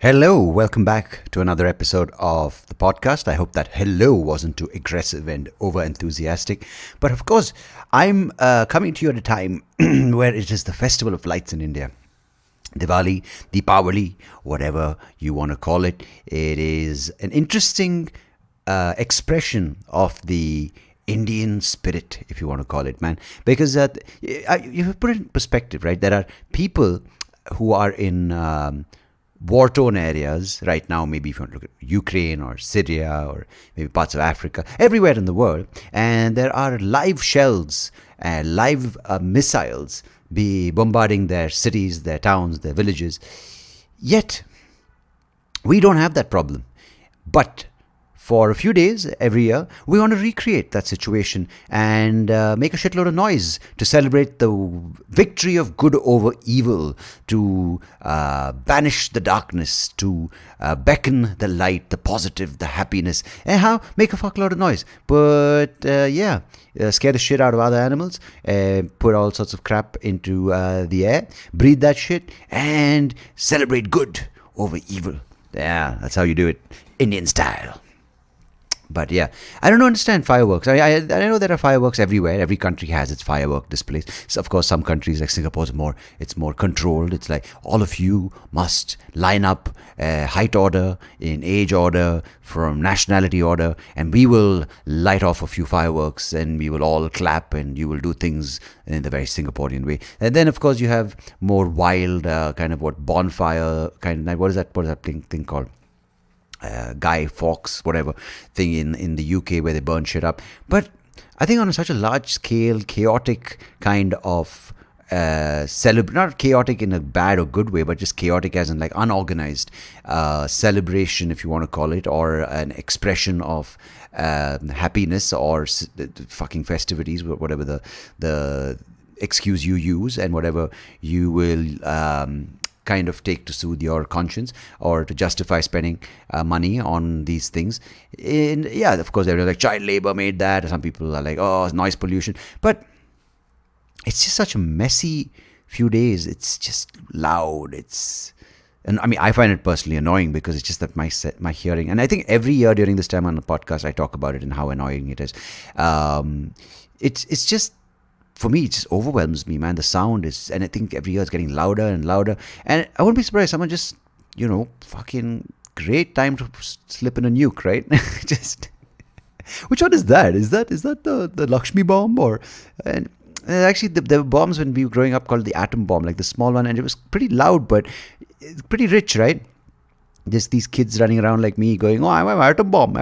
Hello, welcome back to another episode of the podcast. I hope that hello wasn't too aggressive and over enthusiastic. But of course, I'm coming to you at a time where it is the Festival of Lights in India. Diwali, Deepavali, whatever you want to call it. It is an interesting expression of the Indian spirit, if you want to call it, man. Because you put it in perspective, right? There are people who are in war-torn areas right now. Maybe if you want to look at Ukraine or Syria or maybe parts of Africa, everywhere in the world, and there are live shells and live missiles be bombarding their cities, their towns, their villages. Yet we don't have that problem. But for a few days every year, we want to recreate that situation and make a shitload of noise to celebrate the victory of good over evil, to banish the darkness, to beckon the light, the positive, the happiness, and make a fuckload of noise. But scare the shit out of other animals, put all sorts of crap into the air, breathe that shit, and celebrate good over evil. Yeah, that's how you do it, Indian style. But yeah, I don't understand fireworks. I know there are fireworks everywhere. Every country has its firework displays. So of course, some countries like Singapore it's more controlled. It's like all of you must line up height order, in age order, from nationality order, and we will light off a few fireworks and we will all clap and you will do things in the very Singaporean way. And then of course you have more wild kind of bonfire kind of night. What is that thing called? Guy Fawkes, whatever thing in the UK where they burn shit up. But I think on such a large scale, chaotic kind of not chaotic in a bad or good way, but just chaotic as in like unorganized celebration, if you want to call it, or an expression of happiness or fucking festivities, whatever the excuse you use and whatever you will kind of take to soothe your conscience or to justify spending money on these things. And yeah, of course, they're like child labor made that. Some people are like, oh, noise pollution. But it's just such a messy few days. It's just loud. And I mean, I find it personally annoying because it's just that my hearing. And I think every year during this time on the podcast, I talk about it and how annoying it is. It's just, for me, it just overwhelms me, man. The sound is, and I think every year it's getting louder and louder. And I wouldn't be surprised someone just, fucking great time to slip in a nuke, right? Just, which one is that? Is that the Lakshmi bomb or? And actually, there were bombs when we were growing up called the atom bomb, like the small one, and it was pretty loud, but pretty rich, right? Just these kids running around like me, going, "Oh, I'm an atom bomb,"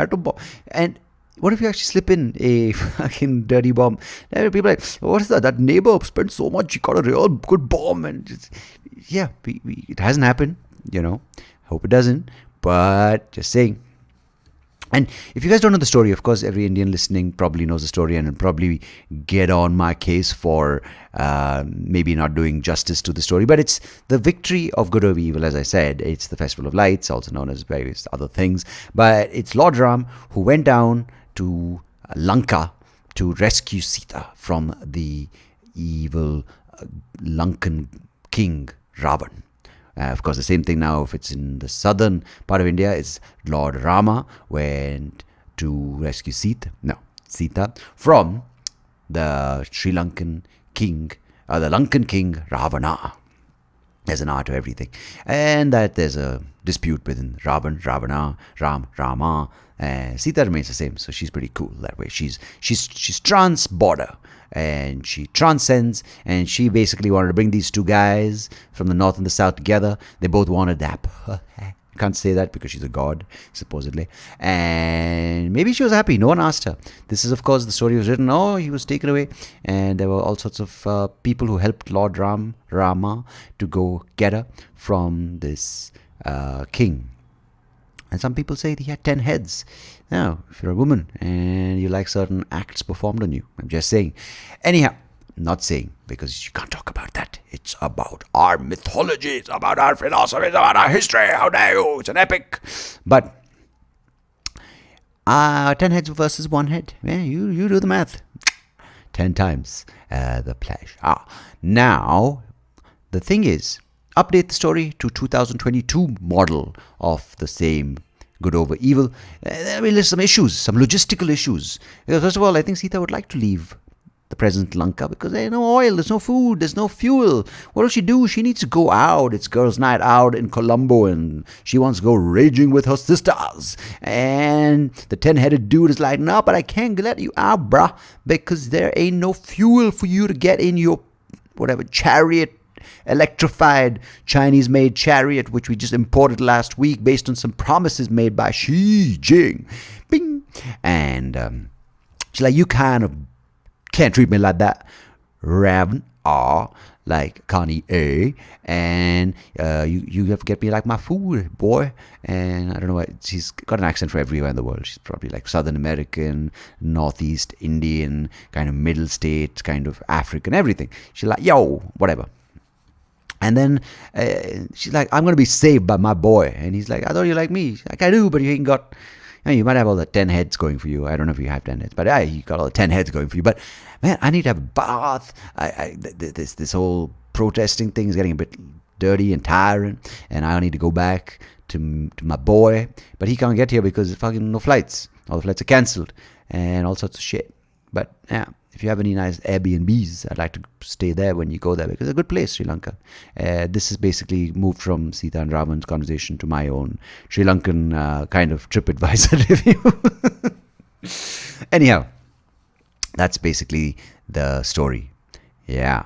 and what if you actually slip in a fucking dirty bomb? And people are like, what is that? That neighbor spent so much, he got a real good bomb. And it hasn't happened, Hope it doesn't. But just saying. And if you guys don't know the story, of course, every Indian listening probably knows the story and will probably get on my case for maybe not doing justice to the story. But it's the victory of good over evil, as I said. It's the Festival of Lights, also known as various other things. But it's Lord Ram who went down to Lanka to rescue Sita from the evil Lankan king Ravan. Of course, the same thing now, if it's in the southern part of India, it's Lord Rama went to rescue Sita from the Sri Lankan king, the Lankan king Ravana. There's an R to everything. And that there's a dispute within Ravana, Rama. Sita remains the same, so she's pretty cool that way. She's trans-border, and she transcends, and she basically wanted to bring these two guys from the north and the south together. They both wanted that. I can't say that because she's a god, supposedly. And maybe she was happy. No one asked her. This is, of course, the story was written. Oh, he was taken away. And there were all sorts of people who helped Lord Rama to go get her from this king. And some people say he had 10 heads. Now, if you're a woman and you like certain acts performed on you, I'm just saying. Anyhow, not saying, because you can't talk about that. It's about our mythology. It's about our philosophy. It's about our history. How dare you? It's an epic. But 10 heads versus 1 head. Yeah, you do the math. 10 times the pleasure. Now, the thing is, update the story to 2022 model of the same good over evil. There's some issues, some logistical issues. First of all, I think Sita would like to leave the present Lanka because there's no oil, there's no food, there's no fuel. What will she do? She needs to go out. It's girls' night out in Colombo and she wants to go raging with her sisters. And the 10-headed dude is like, no, but I can't let you out, bruh, because there ain't no fuel for you to get in your whatever chariot, electrified Chinese-made chariot, which we just imported last week based on some promises made by Xi Jinping. And she's like, you kind of can't treat me like that, Raven R, like Connie A, and you have to get me like my food, boy. And I don't know why, she's got an accent for everywhere in the world. She's probably like Southern American, Northeast Indian, kind of middle state, kind of African, everything. She's like, yo, whatever. And then she's like, I'm going to be saved by my boy. And he's like, I thought you like me. She's like, I do, but you ain't got... You might have all the 10 heads going for you. I don't know if you have 10 heads, but you got all the 10 heads going for you. But man, I need to have a bath. This whole protesting thing is getting a bit dirty and tiring, and I need to go back to my boy. But he can't get here because there's fucking no flights. All the flights are cancelled and all sorts of shit. But yeah, if you have any nice Airbnbs, I'd like to stay there when you go there because it's a good place, Sri Lanka. This is basically moved from Sita and Ravan's conversation to my own Sri Lankan kind of TripAdvisor review. Anyhow, that's basically the story. Yeah.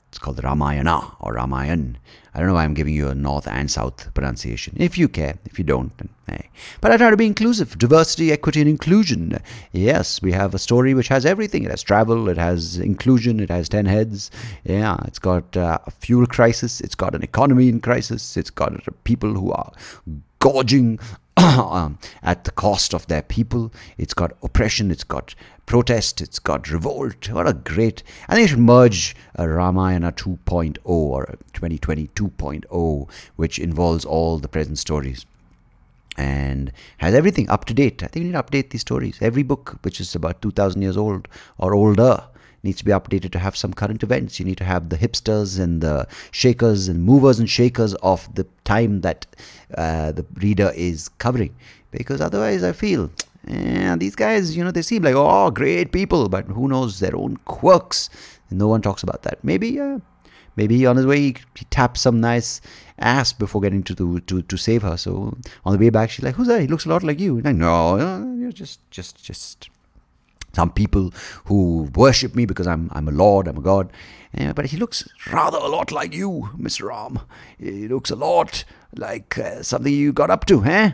It's called Ramayana or Ramayan. I don't know why I'm giving you a north and south pronunciation. If you care, if you don't, then hey. But I try to be inclusive. Diversity, equity, and inclusion. Yes, we have a story which has everything. It has travel, it has inclusion, it has 10 heads. Yeah, it's got a fuel crisis. It's got an economy in crisis. It's got people who are gorging at the cost of their people. It's got oppression, it's got protest, it's got revolt. What a great... I think it should merge a Ramayana 2.0 or a 2020 2.0, which involves all the present stories and has everything up to date. I think we need to update these stories. Every book which is about 2,000 years old or older needs to be updated to have some current events. You need to have the hipsters and the shakers and movers and shakers of the time that the reader is covering. Because otherwise I feel, these guys, they seem like, oh, great people, but who knows their own quirks. And no one talks about that. Maybe on his way he taps some nice ass before getting to save her. So on the way back, she's like, who's that? He looks a lot like you. Like, no, you're just some people who worship me because I'm a lord, I'm a god. But he looks rather a lot like you, Mr. Ram. He looks a lot like something you got up to, eh?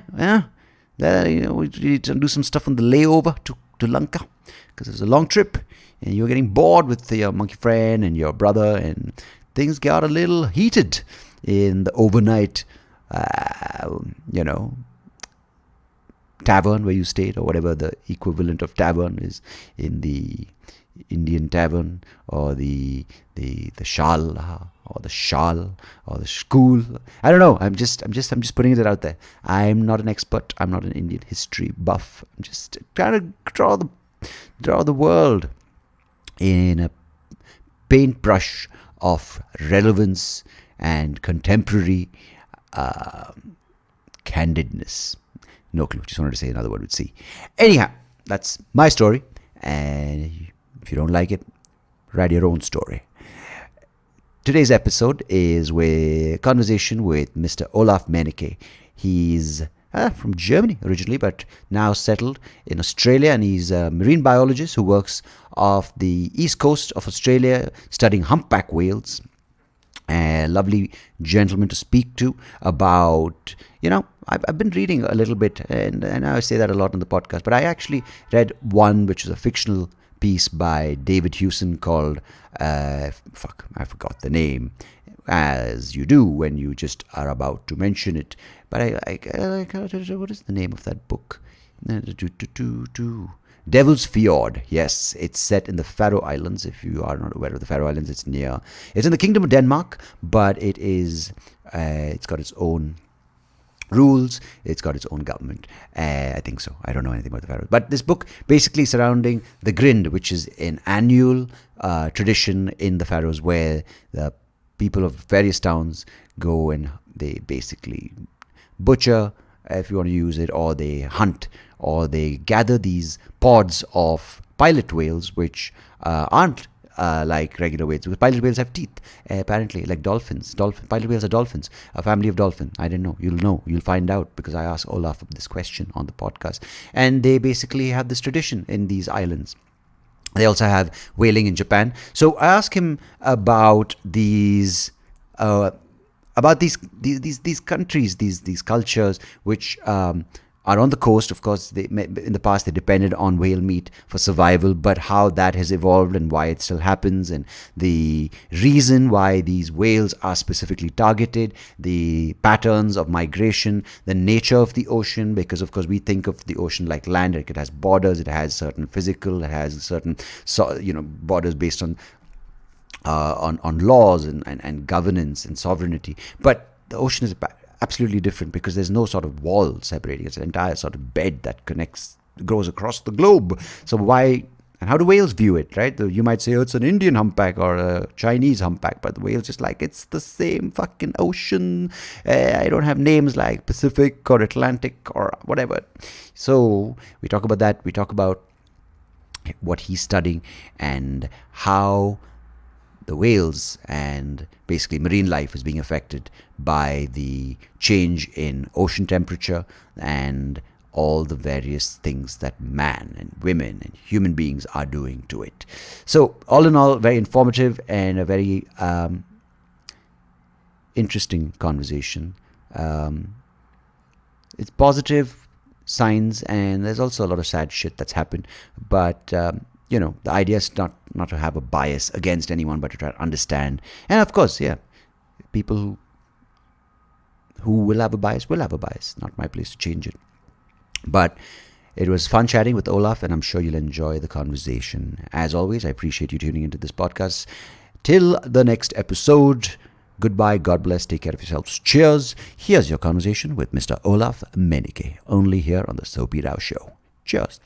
We need to do some stuff on the layover to Lanka because it's a long trip and you're getting bored with your monkey friend and your brother, and things got a little heated in the overnight, tavern where you stayed, or whatever the equivalent of tavern is in the Indian tavern, or the shala, or the shal, or the school. I don't know. I'm just putting it out there. I'm not an expert. I'm not an Indian history buff. I'm just trying to draw the world in a paintbrush of relevance and contemporary candidness. No clue. Just wanted to say another word with C. Anyhow, that's my story. And if you don't like it, write your own story. Today's episode is a conversation with Mr. Olaf Meynecke. He's from Germany originally, but now settled in Australia. And he's a marine biologist who works off the east coast of Australia studying humpback whales. A lovely gentleman to speak to about, I've been reading a little bit, and I say that a lot on the podcast, but I actually read one which was a fictional piece by David Hewson called, I forgot the name, as you do when you just are about to mention it. But what is the name of that book? Devil's Fjord. Yes, it's set in the Faroe Islands. If you are not aware of the Faroe Islands, it's in the Kingdom of Denmark, but it's got its own rules. It's got its own government. I think so. I don't know anything about the Faroes. But this book basically surrounding the Grind, which is an annual tradition in the Faroes where the people of various towns go and they basically butcher, if you want to use it, or they hunt, or they gather these pods of pilot whales, which aren't like regular whales, because pilot whales have teeth, apparently, like dolphins. Pilot whales are dolphins, a family of dolphin. I don't know. You'll find out, because I asked Olaf this question on the podcast. And they basically have this tradition in these islands. They also have whaling in Japan. So I asked him uh, about these countries, these cultures, which are on the coast. Of course, in the past they depended on whale meat for survival, but how that has evolved and why it still happens, and the reason why these whales are specifically targeted, the patterns of migration, the nature of the ocean, because of course we think of the ocean like land. Like, it has borders, it has certain physical, it has certain borders based on laws and governance and sovereignty. But the ocean is absolutely different, because there's no sort of wall separating. It's an entire sort of bed that grows across the globe. So why and how do whales view it, right? You might say, oh, it's an Indian humpback or a Chinese humpback, but the whale's just like, it's the same fucking ocean. I don't have names like Pacific or Atlantic or whatever. So we talk about that. We talk about what he's studying and how the whales and basically marine life is being affected by the change in ocean temperature and all the various things that man and women and human beings are doing to it. So all in all, very informative and a very interesting conversation. It's positive signs, and there's also a lot of sad shit that's happened, but the idea is not to have a bias against anyone, but to try to understand. And of course, people who will have a bias will have a bias. Not my place to change it. But it was fun chatting with Olaf, and I'm sure you'll enjoy the conversation. As always, I appreciate you tuning into this podcast. Till the next episode, goodbye, God bless, take care of yourselves. Cheers. Here's your conversation with Mr. Olaf Meynecke, only here on the SoapyRao Show. Cheers.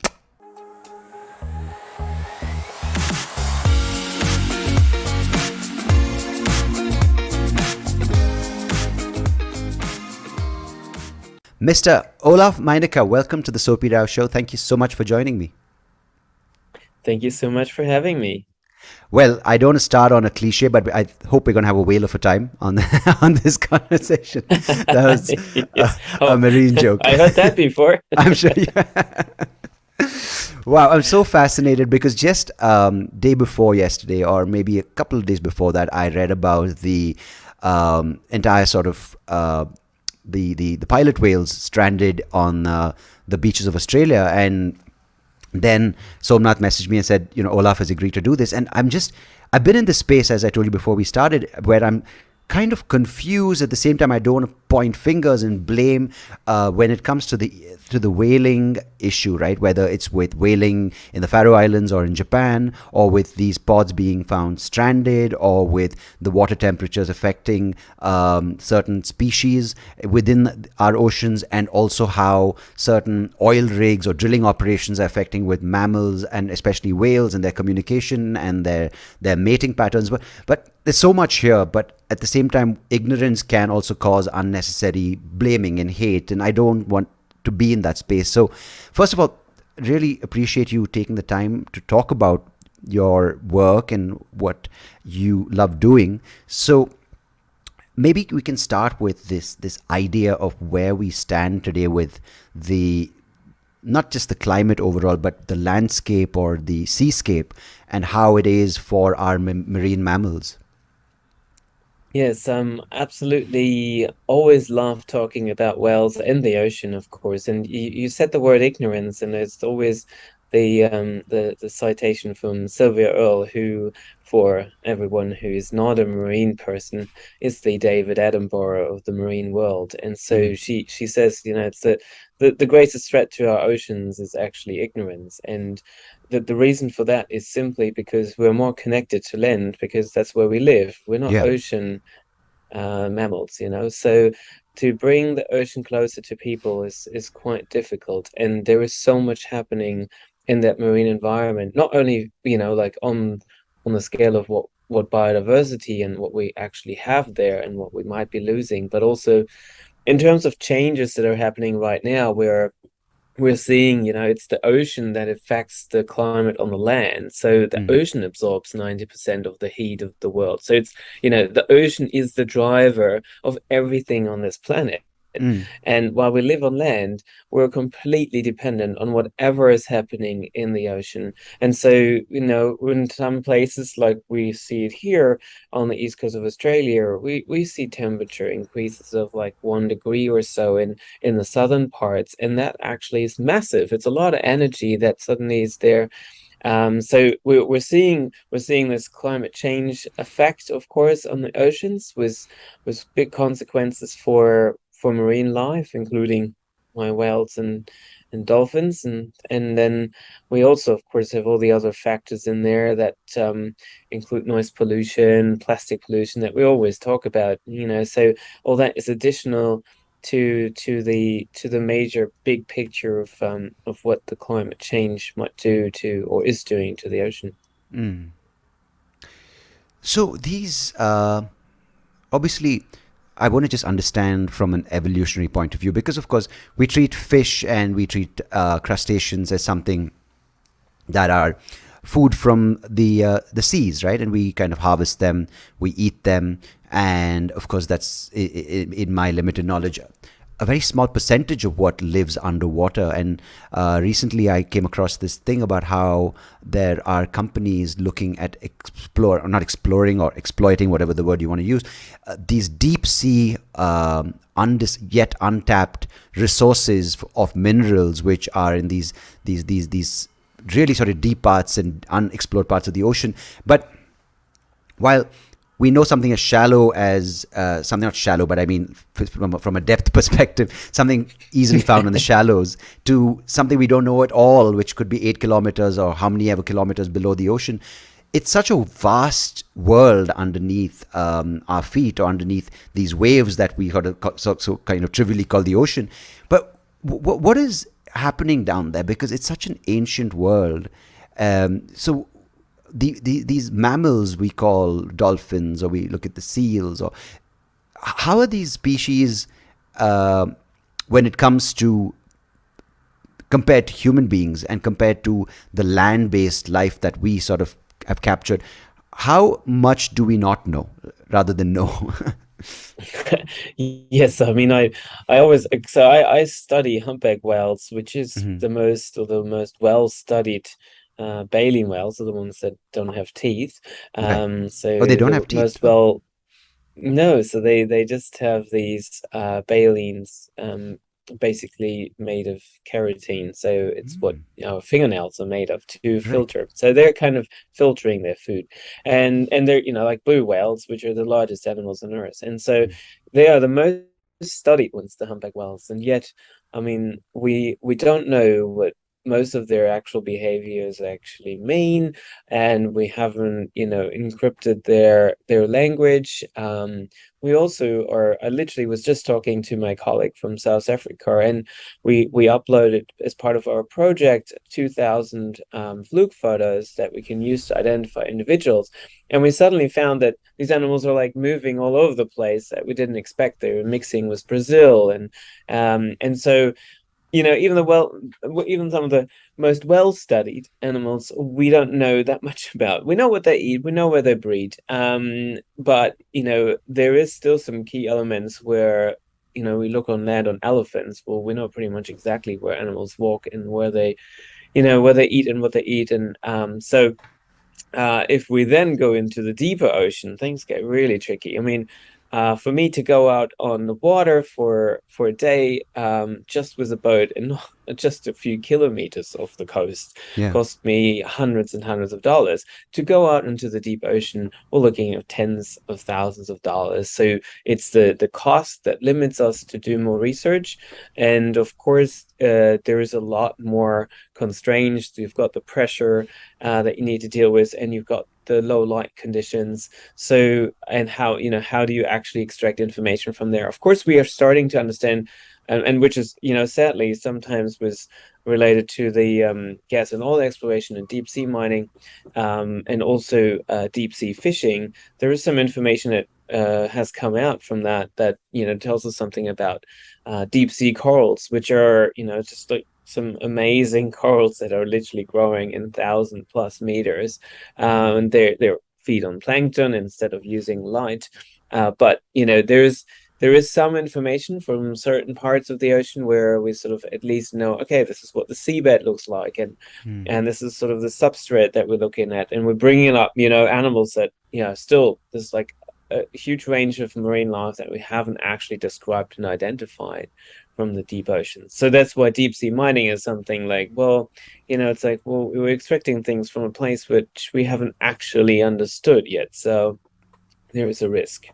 Mr. Olaf Meynecke, welcome to the SoapyRao Show. Thank you so much for joining me. Thank you so much for having me. Well, I don't want to start on a cliche, but I hope we're going to have a whale of a time on on this conversation. That was Yes. a marine joke. I heard that before. I'm sure. Wow, I'm so fascinated because just day before yesterday, or maybe a couple of days before that, I read about the entire sort of the pilot whales stranded on the beaches of Australia. And then Somnath messaged me and said, Olaf has agreed to do this. And I've been in this space, as I told you before we started, where I'm kind of confused. At the same time, I don't want to point fingers and blame when it comes to the whaling issue, right? Whether it's with whaling in the Faroe Islands or in Japan, or with these pods being found stranded, or with the water temperatures affecting certain species within our oceans, and also how certain oil rigs or drilling operations are affecting with mammals and especially whales and their communication and their mating patterns. But there's so much here, but at the same time, ignorance can also cause unnecessary blaming and hate, and I don't want to be in that space. So, first of all, really appreciate you taking the time to talk about your work and what you love doing. So, maybe we can start with this idea of where we stand today with the not just the climate overall, but the landscape or the seascape, and how it is for our marine mammals. Yes, absolutely always love talking about whales in the ocean, of course. And you said the word ignorance, and it's always the citation from Sylvia Earle, who, for everyone who is not a marine person, is the David Attenborough of the marine world. And so she says, it's the greatest threat to our oceans is actually ignorance. And the reason for that is simply because we're more connected to land, because that's where we live. We're not Yeah. ocean mammals, so to bring the ocean closer to people is quite difficult. And there is so much happening in that marine environment, not only like on the scale of what what biodiversity and what we actually have there and what we might be losing, but also in terms of changes that are happening right now, where we're seeing, it's the ocean that affects the climate on the land. So the Mm, ocean absorbs 90% of the heat of the world. So it's, the ocean is the driver of everything on this planet. mm, And while we live on land, we're completely dependent on whatever is happening in the ocean. And so, in some places like we see it here on the east coast of Australia, we see temperature increases of like 1 degree or so in the southern parts, and that actually is massive. It's a lot of energy that suddenly is there. So we're seeing this climate change effect, of course, on the oceans, with big consequences for marine life, including my whales and dolphins, and then we also, of course, have all the other factors in there that include noise pollution, plastic pollution that we always talk about. So all that is additional to the major big picture of what the climate change might do to or is doing to the ocean. mm. So these, obviously, I want to just understand from an evolutionary point of view, because of course we treat fish and we treat crustaceans as something that are food from the seas, right? And we kind of harvest them, we eat them, and of course that's in my limited knowledge a very small percentage of what lives underwater. And recently I came across this thing about how there are companies looking at explore, or not exploring, or exploiting, whatever the word you want to use, these deep sea yet untapped resources of minerals, which are in these really sort of deep parts and unexplored parts of the ocean. But while we know something as shallow as something, not shallow, but I mean from a depth perspective, something easily found in the shallows, to something we don't know at all, which could be 8 kilometers or how many ever kilometers below the ocean. It's such a vast world underneath our feet, or underneath these waves that we so kind of trivially call the ocean. But what is happening down there? Because it's such an ancient world. So these mammals we call dolphins, or we look at the seals, or how are these species, uh, when it comes to, compared to human beings and compared to the land-based life that we sort of have captured, how much do we not know rather than know? Yes, I mean, I always so I study humpback whales, which is Hmm. the most well-studied baleen whales are the ones that don't have teeth. Right. So Oh, they don't the have teeth. most Oh. well No, so they just have these balenes, basically made of keratin. So it's what Mm. fingernails are made of to Right. filter. So they're kind of filtering their food, and they're like blue whales, which are the largest animals on Earth, and so they are the most studied ones, the humpback whales, and yet, I mean, we don't know what most of their actual behaviors actually mean, and we haven't encrypted their language. We also are I literally was just talking to my colleague from South Africa, and we uploaded as part of our project 2,000 fluke photos that we can use to identify individuals, and we suddenly found that these animals are like moving all over the place that we didn't expect. They were mixing with Brazil, and so even some of the most well-studied animals, we don't know that much about. We know what they eat, we know where they breed, but there is still some key elements where we look on land on elephants. Well, we know pretty much exactly where animals walk and where they eat and what they eat, and if we then go into the deeper ocean, things get really tricky. I mean, for me to go out on the water for a day, just with a boat and not just a few kilometers off the coast, Yeah. cost me hundreds and hundreds of dollars. To go out into the deep ocean, we're looking at tens of thousands of dollars. So it's the cost that limits us to do more research, and of course, there is a lot more constraints. You've got the pressure that you need to deal with, and you've got the low light conditions. So, and how do you actually extract information from there? Of course, we are starting to understand and which is, sadly sometimes was related to the gas and oil exploration and deep sea mining, and also deep sea fishing. There is some information that has come out from that tells us something about deep sea corals, which are just like some amazing corals that are literally growing in 1,000+ meters. And they feed on plankton instead of using light. But there is some information from certain parts of the ocean where we sort of at least know, okay, this is what the seabed looks like, and this is sort of the substrate that we're looking at, and we're bringing up, animals that, still there's like a huge range of marine life that we haven't actually described and identified from the deep ocean. So that's why deep sea mining is something like, well, it's like, well, we were expecting things from a place which we haven't actually understood yet. So there is a risk.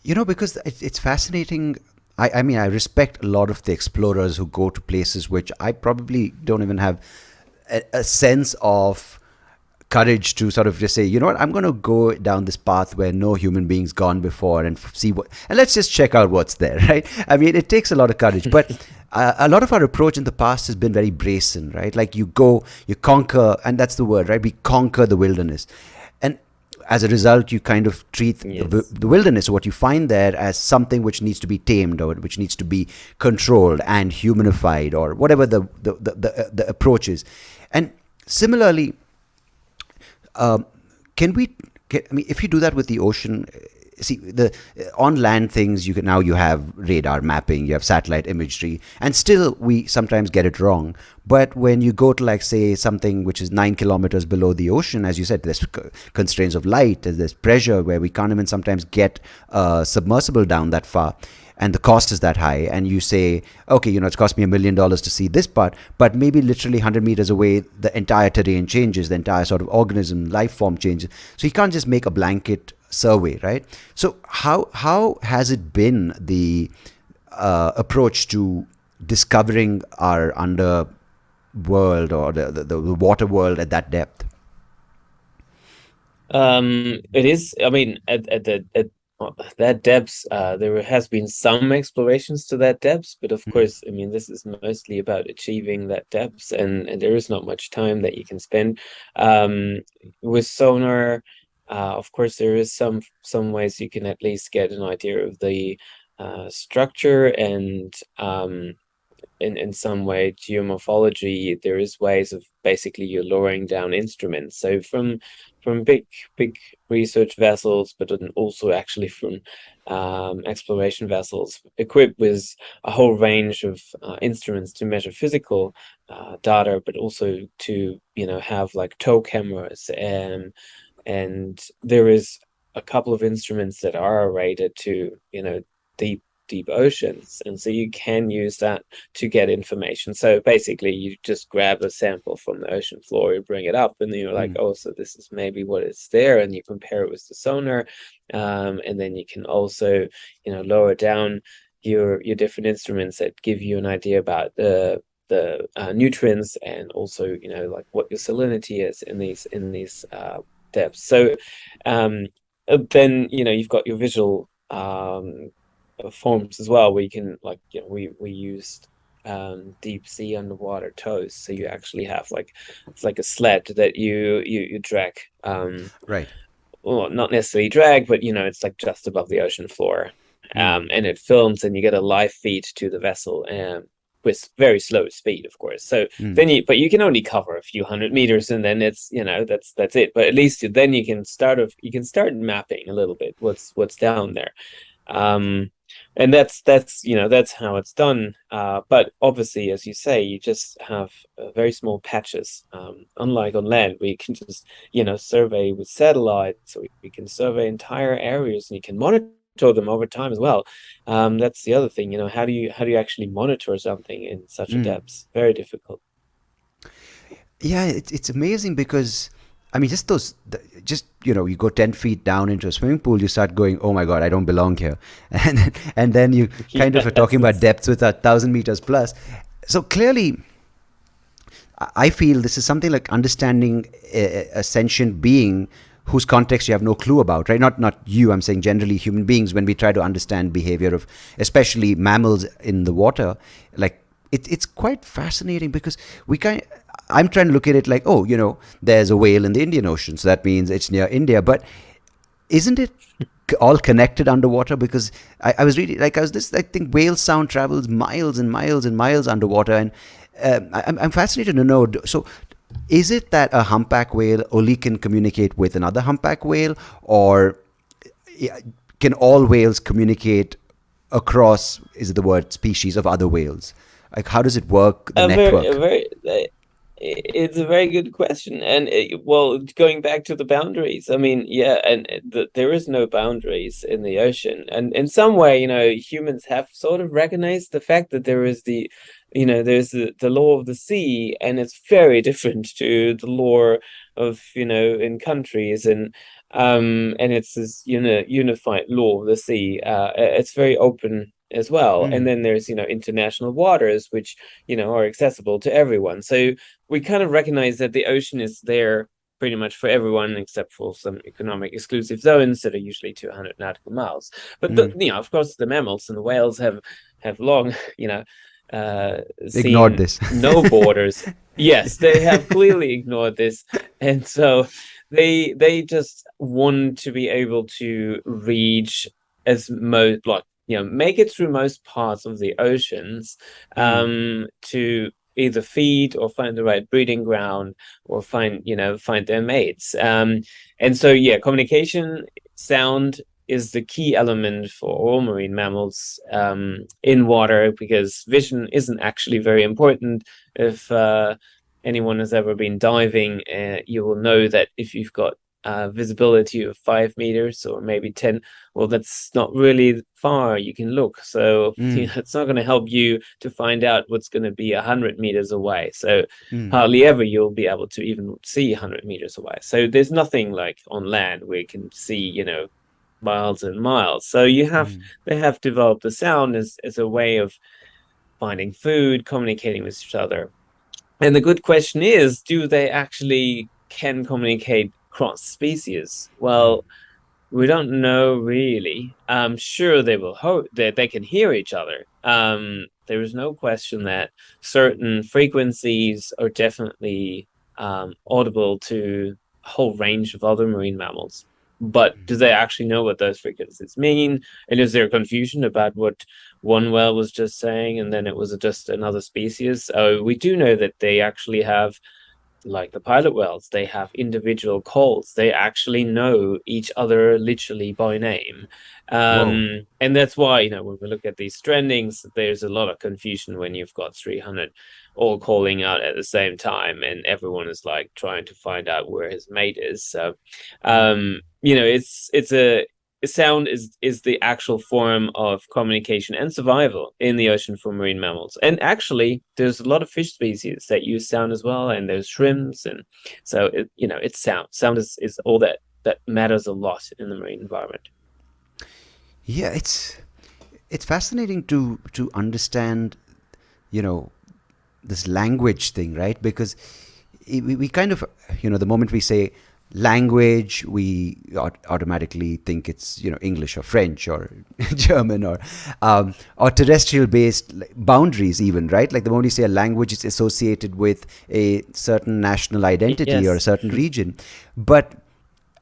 Because it's fascinating. I mean, I respect a lot of the explorers who go to places which I probably don't even have a sense of courage to sort of just say, you know what, I'm going to go down this path where no human being's gone before and see and let's just check out what's there, right? I mean, it takes a lot of courage, but a lot of our approach in the past has been very brazen, right? Like you go, you conquer, and that's the word, right? We conquer the wilderness. And as a result, you kind of treat the wilderness, or what you find there, as something which needs to be tamed or which needs to be controlled and humanified, or whatever the approach is. And similarly, can we? I mean, if you do that with the ocean, see the on land things. You have radar mapping, you have satellite imagery, and still we sometimes get it wrong. But when you go to, like, say, something which is 9 kilometers below the ocean, as you said, there's constraints of light, there's pressure where we can't even sometimes get submersible down that far, and the cost is that high, and you say, okay, it's cost me $1 million to see this part, but maybe literally 100 meters away, the entire terrain changes, the entire sort of organism, life form changes. So you can't just make a blanket survey, right? So how has it been, the approach to discovering our underworld or the water world at that depth? It is, I mean, at that depth, there has been some explorations to that depth, but of course, I mean, this is mostly about achieving that depth, and there is not much time that you can spend with sonar. Of course, there is some ways you can at least get an idea of the structure, and in some way geomorphology. There is ways of basically you're lowering down instruments, so from big research vessels, but then also actually from exploration vessels equipped with a whole range of instruments to measure physical data, but also to have like tow cameras, and there is a couple of instruments that are rated to deep oceans, and so you can use that to get information. So basically you just grab a sample from the ocean floor, you bring it up, and then you're like, oh, so this is maybe what is there, and you compare it with the sonar, and then you can also lower down your different instruments that give you an idea about the nutrients, and also like what your salinity is in these depths. So then you've got your visual forms as well, where you can, like, we used deep sea underwater tows, so you actually have it's like a sled that you drag, Right. well, not necessarily drag, but it's like just above the ocean floor, and it films, and you get a live feed to the vessel, with very slow speed, of course. So then you can only cover a few 100 meters, and then it's that's it. But at least then you can start mapping a little bit what's down there. And that's how it's done. But obviously, as you say, you just have very small patches. Unlike on land, where you can just survey with satellites, so we can survey entire areas, and you can monitor them over time as well. That's the other thing. How do you actually monitor something in such a depth? Very difficult. Yeah, it's amazing because, I mean, you go 10 feet down into a swimming pool, you start going, oh my God, I don't belong here. And then you kind of are talking about depths with 1,000 meters plus. So clearly, I feel this is something like understanding a sentient being whose context you have no clue about, right? Not you. I'm saying generally human beings, when we try to understand behavior of especially mammals in the water, like it's quite fascinating because we kind. I'm trying to look at it like, oh, there's a whale in the Indian Ocean, so that means it's near India, but isn't it all connected underwater? Because I was reading, like, I think whale sound travels miles and miles and miles underwater, and I'm fascinated to know. So, is it that a humpback whale only can communicate with another humpback whale, or can all whales communicate across? Is it the word species of other whales? Like, how does it work? The A very, a network. very, it's a very good question. And well, going back to the boundaries, I mean, yeah, and there is no boundaries in the ocean. And in some way, humans have sort of recognized the fact that there is there's the law of the sea, and it's very different to the law of, in countries. And it's this unified law of the sea. It's very open as well. And Mm, then there's, international waters, which, are accessible to everyone. So we kind of recognize that the ocean is there pretty much for everyone, except for some economic exclusive zones that are usually 200 nautical miles. But mm. of course, the mammals and the whales have long, Ignored seen this. no borders. Yes, they have clearly ignored this, and so they just want to be able to reach as most, like, make it through most parts of the oceans, Mm, to either feed or find the right breeding ground, or find their mates. And so, yeah, communication, sound is the key element for all marine mammals in water, because vision isn't actually very important. If anyone has ever been diving, you will know that if you've got visibility of 5 meters or maybe 10, well, that's not really far you can look. So mm, it's not going to help you to find out what's going to be 100 meters away. So mm, hardly ever you'll be able to even see 100 meters away. So there's nothing like on land where you can see, miles and miles. So mm, they have developed the sound as a way of finding food, communicating with each other. And the good question is, do they actually can communicate cross species? mm, Well, we don't know really. I'm sure they will hope that they can hear each other. There is no question that certain frequencies are definitely audible to a whole range of other marine mammals. But do they actually know what those frequencies mean? And is there confusion about what one whale was just saying, and then it was just another species? We do know that they actually have, like the pilot whales, they have individual calls. They actually know each other literally by name. whoa. And that's why, when we look at these strandings, there's a lot of confusion when you've got 300 all calling out at the same time, and everyone is like trying to find out where his mate is. So, Mm. it's a sound is the actual form of communication and survival in the ocean for marine mammals. And actually, there's a lot of fish species that use sound as well, and there's shrimps, and so it's sound. Sound is all that matters a lot in the marine environment. Yeah, it's fascinating to understand, you know, this language thing, right? Because we kind of, the moment we say language, we automatically think it's, English or French or German or terrestrial based boundaries, even, right? Like the moment you say a language, it's associated with a certain national identity or a Yes. certain region. But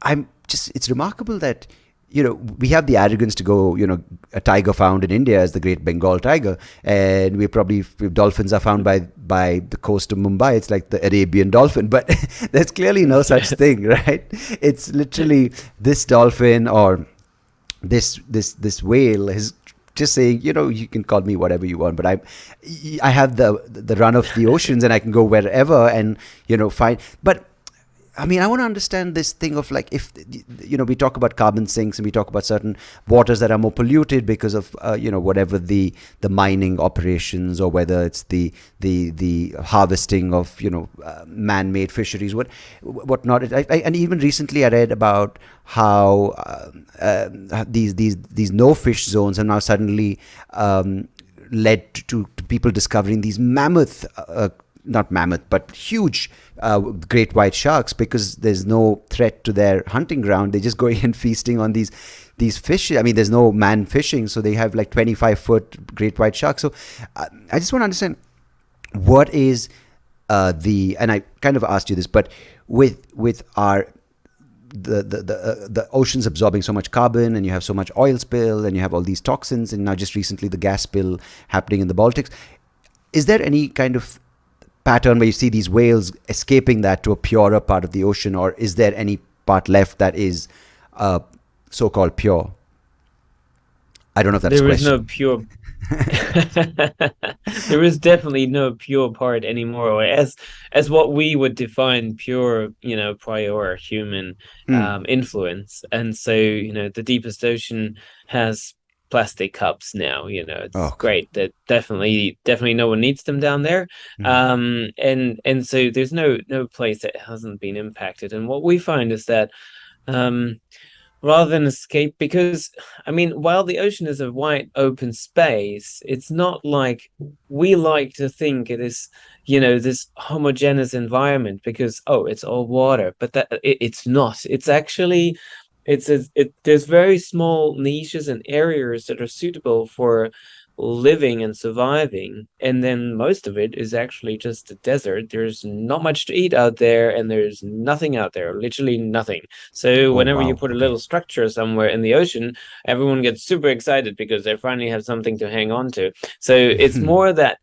it's remarkable that, we have the arrogance to go, a tiger found in India is the Great Bengal tiger, and if dolphins are found by the coast of Mumbai, it's like the Arabian dolphin. But there's clearly no such thing, right? It's literally this dolphin or this whale is just saying, you can call me whatever you want, but I have the run of the oceans, and I can go wherever and find. But I mean, I want to understand this thing of, like, if we talk about carbon sinks and we talk about certain waters that are more polluted because of whatever the mining operations, or whether it's the harvesting of man-made fisheries, whatnot. And even recently I read about how these no fish zones have now suddenly led to people discovering these mammoth not mammoth, but huge great white sharks, because there's no threat to their hunting ground. They're just going and feasting on these fish. I mean, there's no man fishing, so they have like 25-foot great white sharks. So I just want to understand what is and I kind of asked you this, but with our the oceans absorbing so much carbon, and you have so much oil spill, and you have all these toxins, and now just recently the gas spill happening in the Baltics. Is there any kind of pattern where you see these whales escaping that to a purer part of the ocean, or is there any part left that is so-called pure? I don't know if that's a There is question. no pure there is definitely no pure part anymore, or as what we would define pure, prior human Mm. influence. And so, the deepest ocean has plastic cups now. It's Oh. great that definitely no one needs them down there. Mm. And so there's no place that hasn't been impacted. And what we find is that um rather than escape, because I mean, while the ocean is a wide open space, it's not like we like to think it is, this homogeneous environment, because it's all water, but it's not. It's actually there's very small niches and areas that are suitable for living and surviving, and then most of it is actually just a desert. There's not much to eat out there, and there's nothing out there, literally nothing. So Oh, whenever you wow. put a Okay. little structure somewhere in the ocean, everyone gets super excited because they finally have something to hang on to. So it's more that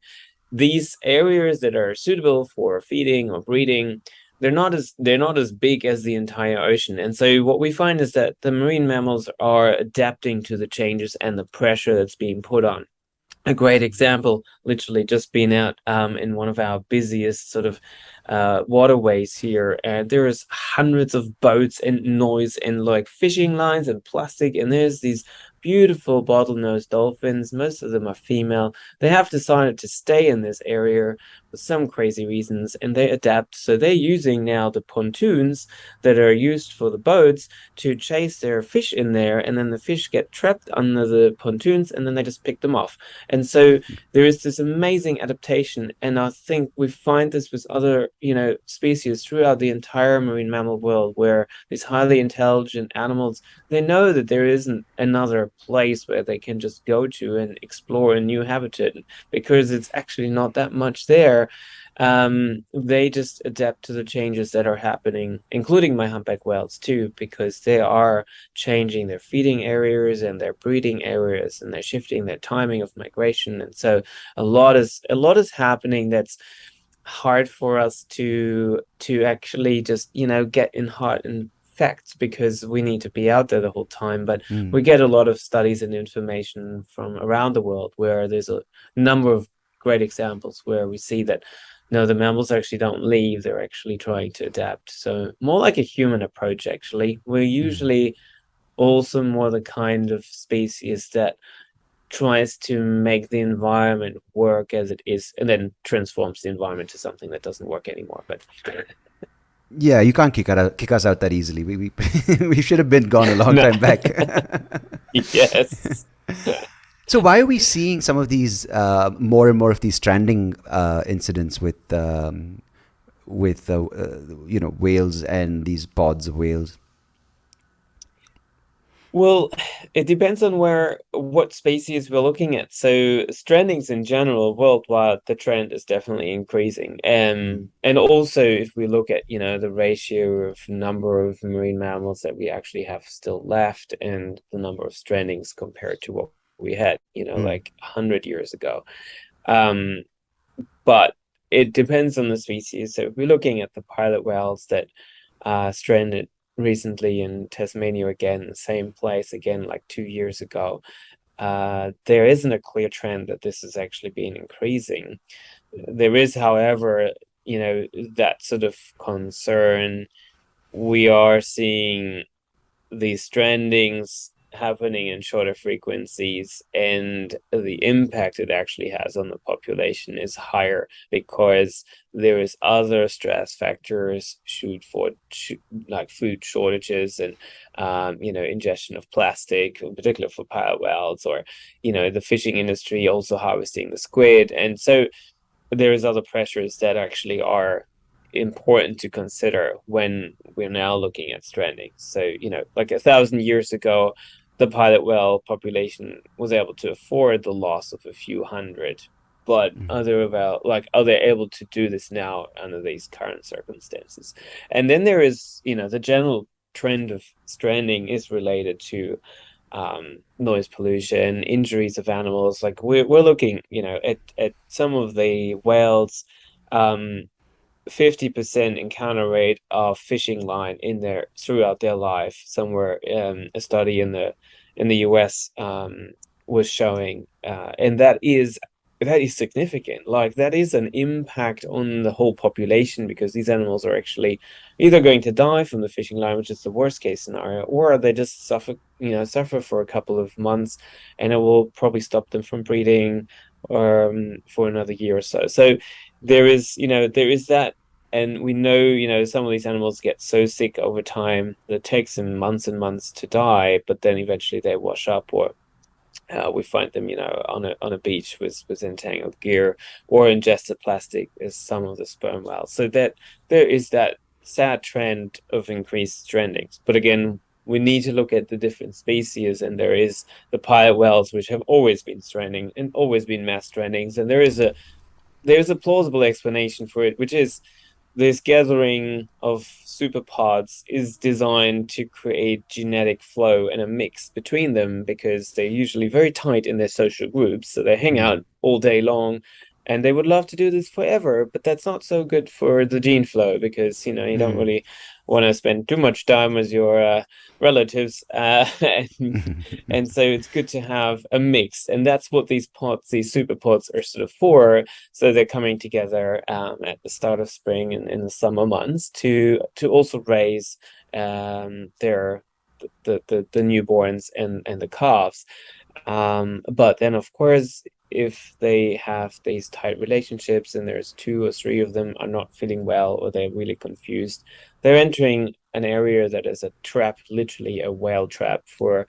these areas that are suitable for feeding or breeding, they're not as big as the entire ocean. And so what we find is that the marine mammals are adapting to the changes and the pressure that's being put on. A great example, literally just been out in one of our busiest sort of waterways here, and there's hundreds of boats and noise and like fishing lines and plastic, and there's these beautiful bottlenose dolphins. Most of them are female. They have decided to stay in this area for some crazy reasons, and they adapt. So they're using now the pontoons that are used for the boats to chase their fish in there, and then the fish get trapped under the pontoons, and then they just pick them off. And so there is this amazing adaptation, and I think we find this with other, species throughout the entire marine mammal world, where these highly intelligent animals, they know that there isn't another place where they can just go to and explore a new habitat, because it's actually not that much there. They just adapt to the changes that are happening, including my humpback whales too, because they are changing their feeding areas and their breeding areas, and they're shifting their timing of migration. And so a lot is happening that's hard for us to actually just get in hard and facts, because we need to be out there the whole time. But we Mm. get a lot of studies and information from around the world, where there's a number of great examples where we see that no, the mammals actually don't leave, they're actually trying to adapt. So more like a human approach. Actually, we're Mm. usually also more the kind of species that tries to make the environment work as it is, and then transforms the environment to something that doesn't work anymore. But Yeah, you can't kick us out that easily. We we should have been gone a long no. time back. Yes. So why are we seeing some of these more and more of these stranding incidents with whales and these pods of whales? Well, it depends on what species we're looking at. So strandings in general worldwide, the trend is definitely increasing. Mm. And also if we look at, the ratio of number of marine mammals that we actually have still left, and the number of strandings compared to what we had, Mm. like 100 years ago. Um, but it depends on the species. So if we're looking at the pilot whales that stranded recently in Tasmania again, the same place again, like 2 years ago, there isn't a clear trend that this has actually been increasing. There is, however, that sort of concern. We are seeing these strandings happening in shorter frequencies, and the impact it actually has on the population is higher, because there is other stress factors, like food shortages, and ingestion of plastic, in particular for pilot whales, or the fishing industry also harvesting the squid. And so there is other pressures that actually are important to consider when we're now looking at stranding. So, like 1,000 years ago, the pilot whale population was able to afford the loss of a few hundred, but are they able to do this now under these current circumstances? And then there is, the general trend of stranding is related to noise pollution, injuries of animals. Like we're looking, at some of the whales, 50% encounter rate of fishing line in their throughout their life. Somewhere, a study in the US was showing, and that is significant. Like that is an impact on the whole population because these animals are actually either going to die from the fishing line, which is the worst case scenario, or they just suffer for a couple of months, and it will probably stop them from breeding for another year or so. So there is that, and we know, some of these animals get so sick over time that it takes them months and months to die, but then eventually they wash up, or we find them, on a beach with entangled gear or ingested plastic as some of the sperm whales. So that there is that sad trend of increased strandings. But again, we need to look at the different species, and there is the pilot whales, which have always been stranding and always been mass strandings, and there's a plausible explanation for it, which is this gathering of superpods is designed to create genetic flow and a mix between them because they're usually very tight in their social groups. So they hang out all day long, and they would love to do this forever, but that's not so good for the gene flow because, you don't really want to spend too much time with your relatives. And so it's good to have a mix. And that's what these super pods are sort of for. So they're coming together at the start of spring and in the summer months to also raise their the newborns and the calves. But then, of course, if they have these tight relationships and there's two or three of them are not feeling well or they're really confused, they're entering an area that is a trap, literally a whale trap for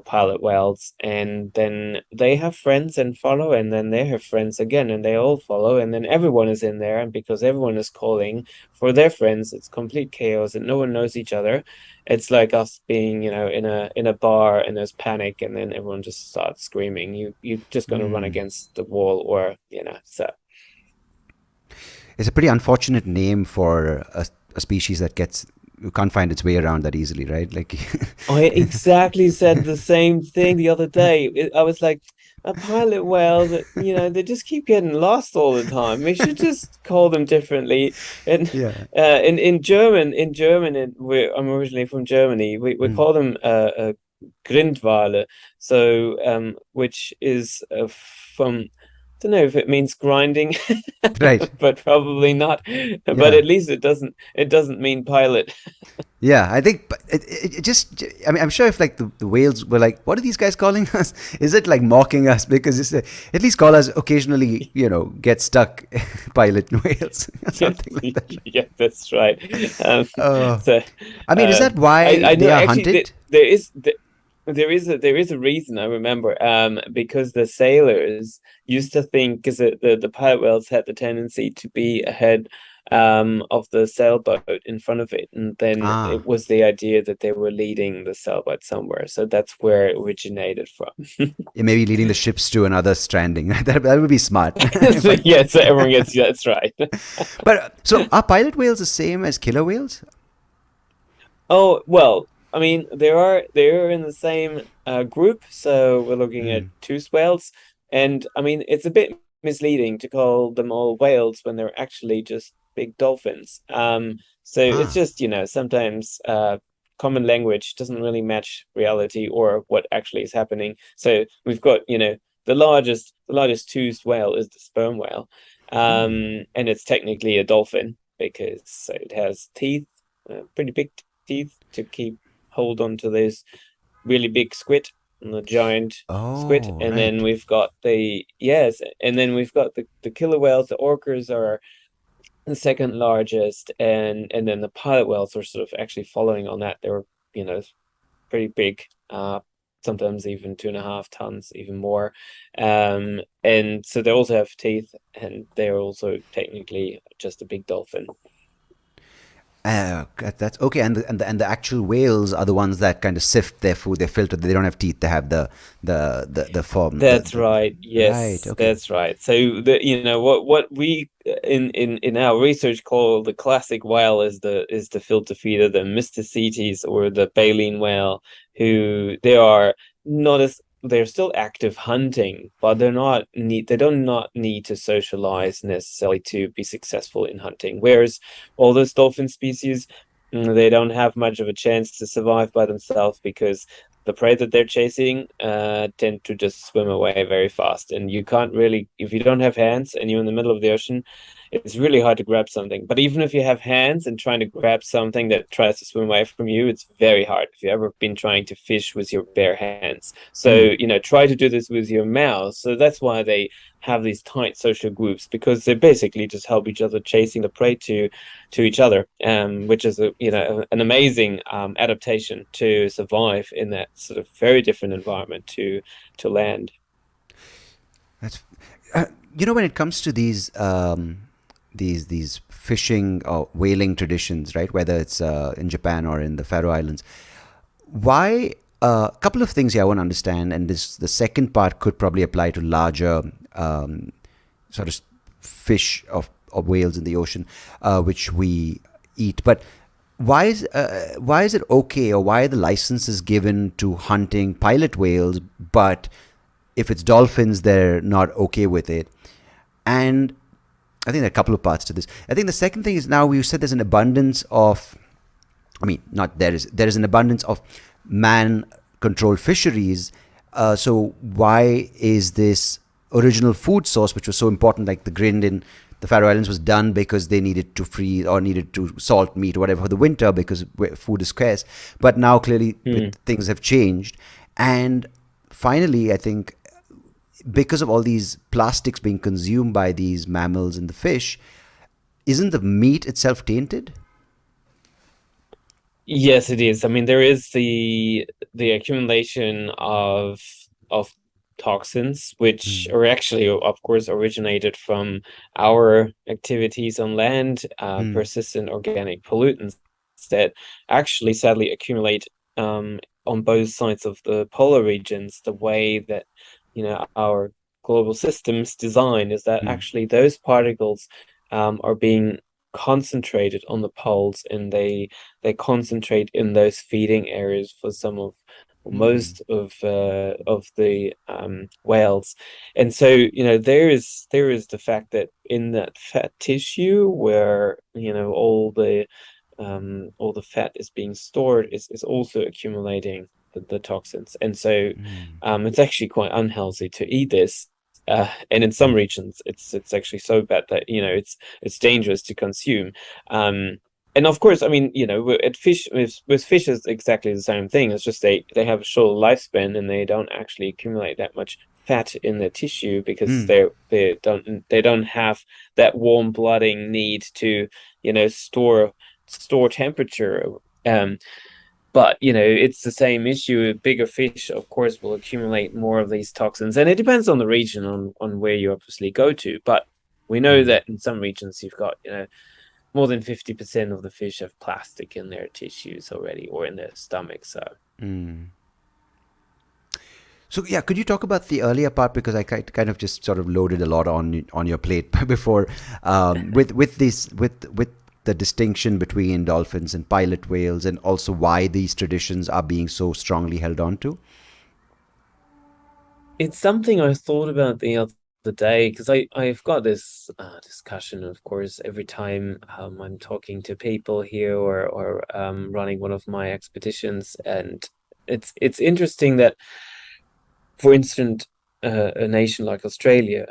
pilot whales, and then they have friends and follow, and then they have friends again and they all follow, and then everyone is in there, and because everyone is calling for their friends, it's complete chaos and no one knows each other. It's like us being, in a bar and there's panic and then everyone just starts screaming. You're just going to run against the wall, or so. It's a pretty unfortunate name for a species that you can't find its way around that easily, right? Like, I exactly said the same thing the other day. I was like, a pilot whale that, they just keep getting lost all the time. We should just call them differently. And yeah. in German, and I'm originally from Germany. We call them Grindwale. So which is from, don't know if it means grinding, Right. but probably not. But Yeah. at least it doesn't mean pilot. Yeah, I think it just, I mean, I'm sure if like the whales were like, what are these guys calling us? Is it like mocking us? Because at least call us occasionally, get stuck pilot whales or Yes, something like that. yeah, that's right. Um, Uh, so I mean, is that why I they know are actually hunted? there is a reason I remember, because the sailors used to think, because the pilot whales had the tendency to be ahead of the sailboat in front of it, and then Ah, it was the idea that they were leading the sailboat somewhere, so that's where it originated from. it may be leading the ships to another stranding. That would be smart. So, yeah, so everyone gets, yeah, that's right. But so are pilot whales the same as killer whales? Oh, well, I mean, they're in the same group, so we're looking at two whales, and I mean, it's a bit misleading to call them all whales when they're actually just big dolphins. So it's Ah. just, sometimes common language doesn't really match reality or what actually is happening. So we've got, the largest toothed whale is the sperm whale, and it's technically a dolphin because it has teeth, pretty big teeth to keep hold on to those really big squid and the giant squid. Oh, And then right. we've got the killer whales. The orcas are the second largest, and then the pilot whales are sort of actually following on that. They're, pretty big. sometimes even 2.5 tons, even more. And so they also have teeth, and they're also technically just a big dolphin. That's okay. And the actual whales are the ones that kind of sift their food. They filter. They don't have teeth. They have the form. That's right. Right. Yes, Okay. that's right. So what we in our research call the classic whale is the filter feeder, the Mysticetes or the baleen whale, who they are not as they're still active hunting, but they do not need to socialize necessarily to be successful in hunting. Whereas all those dolphin species, they don't have much of a chance to survive by themselves because the prey that they're chasing tend to just swim away very fast. And you can't really, if you don't have hands and you're in the middle of the ocean, it's really hard to grab something. But even if you have hands and trying to grab something that tries to swim away from you, it's very hard. If you've ever been trying to fish with your bare hands. Mm. So, try to do this with your mouth. So that's why they have these tight social groups, because they basically just help each other chasing the prey to each other, which is an amazing adaptation to survive in that sort of very different environment to land. That's when it comes to these fishing or whaling traditions, right? Whether it's in Japan or in the Faroe Islands, why a couple of things here I want to understand, and this the second part could probably apply to larger sort of fish of whales in the ocean, which we eat. But why is it okay, or why are the licenses given to hunting pilot whales, but if it's dolphins, they're not okay with it? And I think there are a couple of parts to this. I think the second thing is, now we said there's an abundance of, I mean, not there is an abundance of man-controlled fisheries. So why is this original food source, which was so important, like the grind in the Faroe Islands, was done because they needed to freeze or needed to salt meat or whatever for the winter because food is scarce. But now clearly Hmm. things have changed. And finally, I think because of all these plastics being consumed by these mammals and the fish, isn't the meat itself tainted? Yes, it is. I mean, there is the accumulation of toxins, which Mm. are actually, of course, originated from our activities on land, Mm. persistent organic pollutants that actually sadly accumulate on both sides of the polar regions. The way that, our global systems design is that Mm. actually those particles are being concentrated on the poles, and they concentrate in those feeding areas for some of Mm. most of the whales. And so there is the fact that in that fat tissue where all the fat is being stored is also accumulating the toxins. And so Mm. it's actually quite unhealthy to eat this. And in some regions, it's actually so bad that it's dangerous to consume. Um, and of course, I mean, at fish with fish is exactly the same thing. It's just they have a short lifespan and they don't actually accumulate that much fat in their tissue because Mm. they don't have that warm blooding need to store temperature. Um, but it's the same issue. Bigger fish, of course, will accumulate more of these toxins, and it depends on the region, on where you obviously go to. But we know Mm. that in some regions you've got more than 50% of the fish have plastic in their tissues already or in their stomach. So Mm. So yeah, could you talk about the earlier part, because I kind of just sort of loaded a lot on your plate before, with the distinction between dolphins and pilot whales, and also why these traditions are being so strongly held on to. it's something I thought about the other day because I've got this discussion, of course, every time I'm talking to people here or running one of my expeditions, and it's interesting that, for instance, a nation like Australia,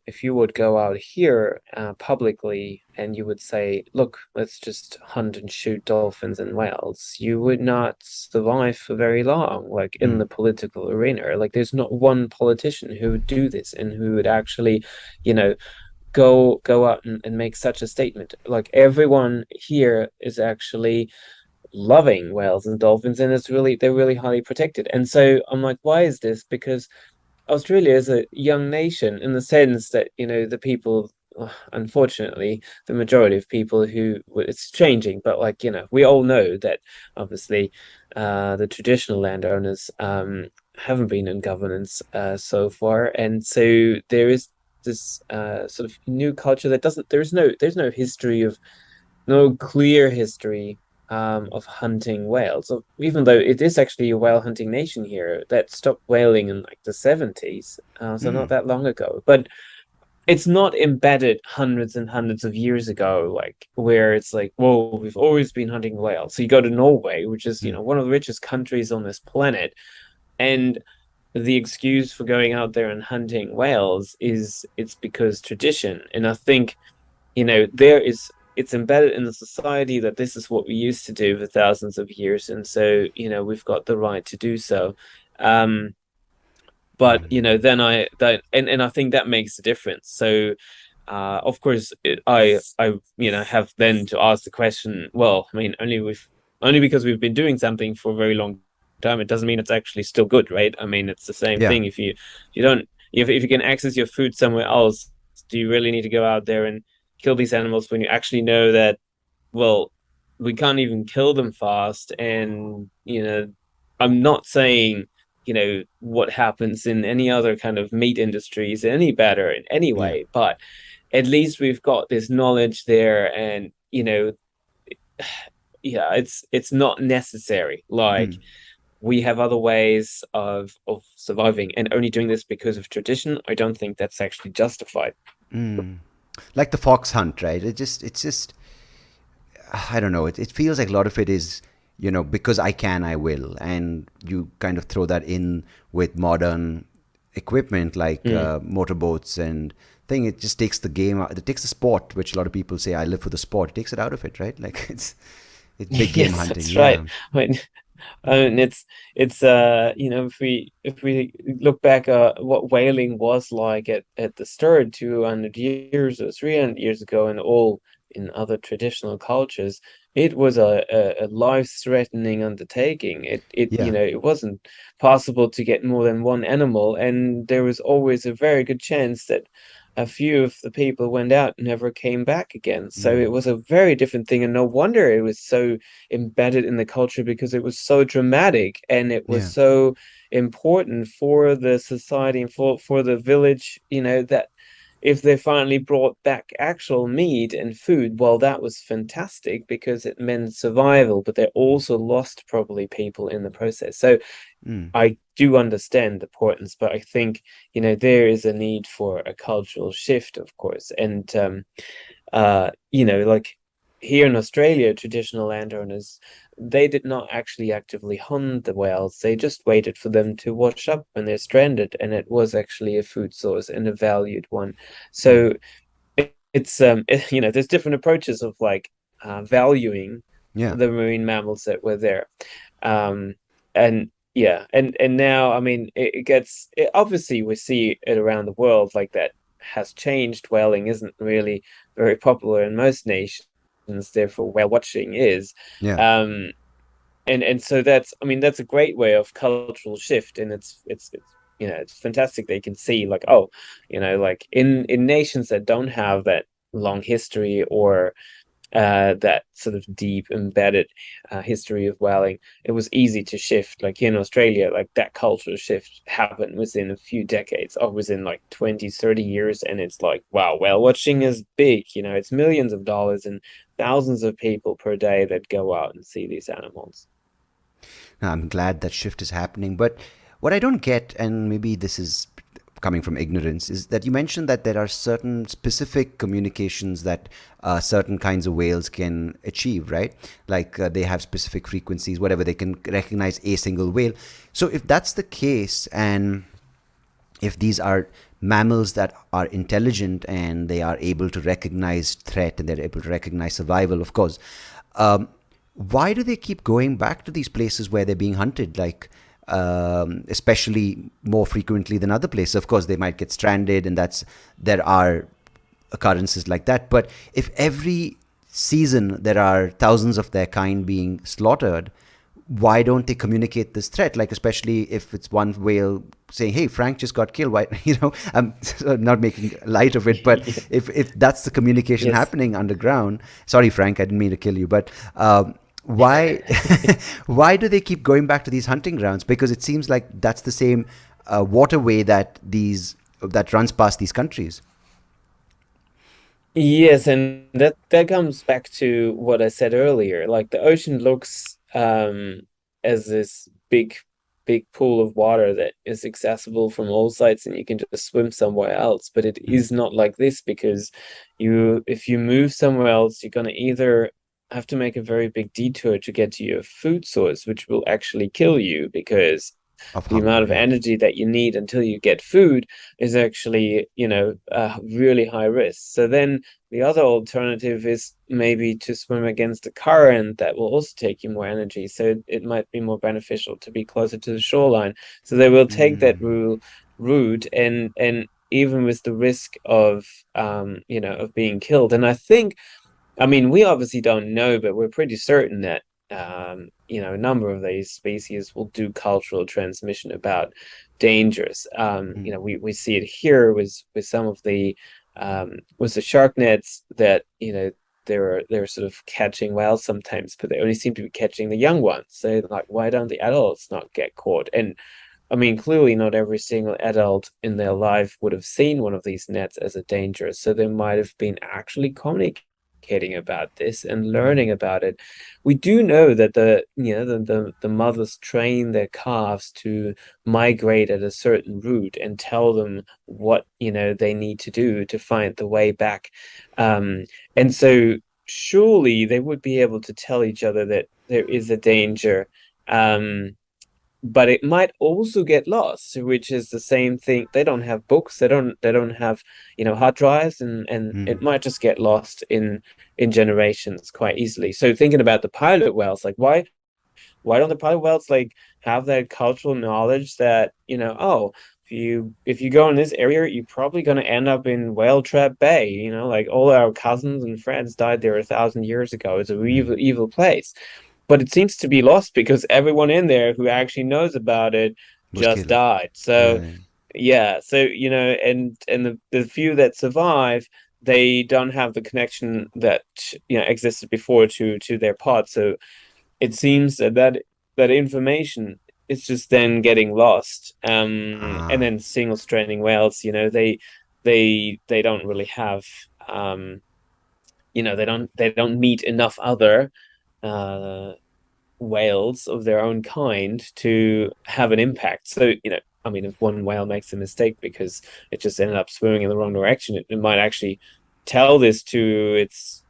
if you would go out here publicly and you would say, look, let's just hunt and shoot dolphins and whales, you would not survive for very long, like in Mm. the political arena. Like, there's not one politician who would do this and who would actually, you know, go out and make such a statement. Like, everyone here is actually loving whales and dolphins, and they're really highly protected. And so I'm like, why is this? Because Australia is a young nation in the sense that, the people, unfortunately, the majority of people who, well, it's changing, but like, we all know that obviously the traditional landowners haven't been in governance so far. And so there is this sort of new culture that doesn't, there's no history of, no clear history of hunting whales. So even though it is actually a whale hunting nation here that stopped whaling in like the 70s, so not Mm, that long ago. But it's not embedded hundreds and hundreds of years ago, like where it's like, whoa, we've always been hunting whales. So you go to Norway, which is, mm, one of the richest countries on this planet, and the excuse for going out there and hunting whales is it's because tradition. And I think, it's embedded in the society that this is what we used to do for thousands of years, and so we've got the right to do so. um but then and I think that makes a difference. So of course I have then to ask the question, well, I mean, only because we've been doing something for a very long time, it doesn't mean it's actually still good, right? I mean, it's the same yeah. thing. If you don't, if you can access your food somewhere else, do you really need to go out there and kill these animals when you actually know that, well, we can't even kill them fast? And I'm not saying what happens in any other kind of meat industry is any better in any Yeah. way, but at least we've got this knowledge there. And yeah, it's not necessary. Like, Mm, we have other ways of surviving, and only doing this because of tradition, I don't think that's actually justified. mm. Like the fox hunt, right? It's just I don't know. It feels like a lot of it is, because I can, I will, and you kind of throw that in with modern equipment like Mm. motorboats and thing. It just takes the game out. It takes the sport, which a lot of people say I live for the sport. It takes it out of it, right? Like it's big game Yes, hunting. that's right. Yeah, I mean, it's if we look back what whaling was like at the start 200 years or 300 years ago, and all in other traditional cultures, it was a life-threatening undertaking. yeah, It wasn't possible to get more than one animal, and there was always a very good chance that a few of the people went out and never came back again. So it mm, was a very different thing, and no wonder it was so embedded in the culture, because it was so dramatic and it was yeah, so important for the society and for the village, that if they finally brought back actual meat and food, well, that was fantastic because it meant survival, but they also lost probably people in the process. So mm, I do understand the importance, but I think, there is a need for a cultural shift, of course. And like here in Australia, traditional landowners, they did not actually actively hunt the whales. They just waited for them to wash up when they're stranded, and it was actually a food source and a valued one. mm, So there's different approaches of like valuing yeah, the marine mammals that were there. Um, and yeah, and now, I mean, obviously we see it around the world, like that has changed. Whaling isn't really very popular in most nations, therefore whale watching is. yeah, Um, and so that's, I mean, that's a great way of cultural shift, and it's fantastic. They can see like, oh, like in nations that don't have that long history, or that sort of deep embedded history of whaling, it was easy to shift. Like here in Australia, like that cultural shift happened within a few decades, or within like 20, 30 years. And it's like, wow, whale watching is big. It's millions of dollars and thousands of people per day that go out and see these animals. I'm glad that shift is happening. But what I don't get, and maybe this is coming from ignorance, is that you mentioned that there are certain specific communications that certain kinds of whales can achieve, right? Like they have specific frequencies, whatever, they can recognize a single whale. So if that's the case, and if these are mammals that are intelligent and they are able to recognize threat and they're able to recognize survival, of course, um, why do they keep going back to these places where they're being hunted, like especially more frequently than other places? Of course, they might get stranded, and there are occurrences like that. But if every season there are thousands of their kind being slaughtered, why don't they communicate this threat? Like, especially if it's one whale saying, "Hey, Frank just got killed." Why, I'm not making light of it, but Yeah. if that's the communication Yes. happening underground, sorry, Frank, I didn't mean to kill you, but why, why do they keep going back to these hunting grounds? Because it seems like that's the same waterway that runs past these countries. Yes, and that comes back to what I said earlier. Like the ocean looks as this big pool of water that is accessible from all sides and you can just swim somewhere else. But it Mm. is not like this because if you move somewhere else, you're gonna either have to make a very big detour to get to your food source, which will actually kill you because Of the amount hunger, of yeah. energy that you need until you get food is actually, really high risk. So then the other alternative is maybe to swim against a current that will also take you more energy. So it might be more beneficial to be closer to the shoreline. So they will take that Mm. route and even with the risk of of being killed. And I think I mean, we obviously don't know, but we're pretty certain that a number of these species will do cultural transmission about dangers. Mm. We see it here with some of the with the shark nets that, they're sort of catching whales sometimes, but they only seem to be catching the young ones. So like, why don't the adults not get caught? And I mean, clearly not every single adult in their life would have seen one of these nets as a danger. So they might have been actually communicating about this and learning about it. We do know that the mothers train their calves to migrate at a certain route and tell them what, they need to do to find the way back. Um, and so surely they would be able to tell each other that there is a danger. Um, but it might also get lost, which is the same thing. They don't have books, they don't have, hard drives, and Mm. it might just get lost in generations quite easily. So thinking about the pilot whales, like why don't the pilot whales like have that cultural knowledge that, oh, if you go in this area, you're probably going to end up in Whale Trap Bay. Like all our cousins and friends died there 1,000 years ago. It's a Mm. evil place, but it seems to be lost because everyone in there who actually knows about it Was just killed. died. So Right. yeah, so and the few that survive, they don't have the connection that existed before to their pod. So it seems that information is just then getting lost. And Ah. then single stranding whales, they don't really have they don't meet enough other uh whales of their own kind to have an impact. So, I mean, if one whale makes a mistake because it just ended up swimming in the wrong direction, it might actually tell this to its,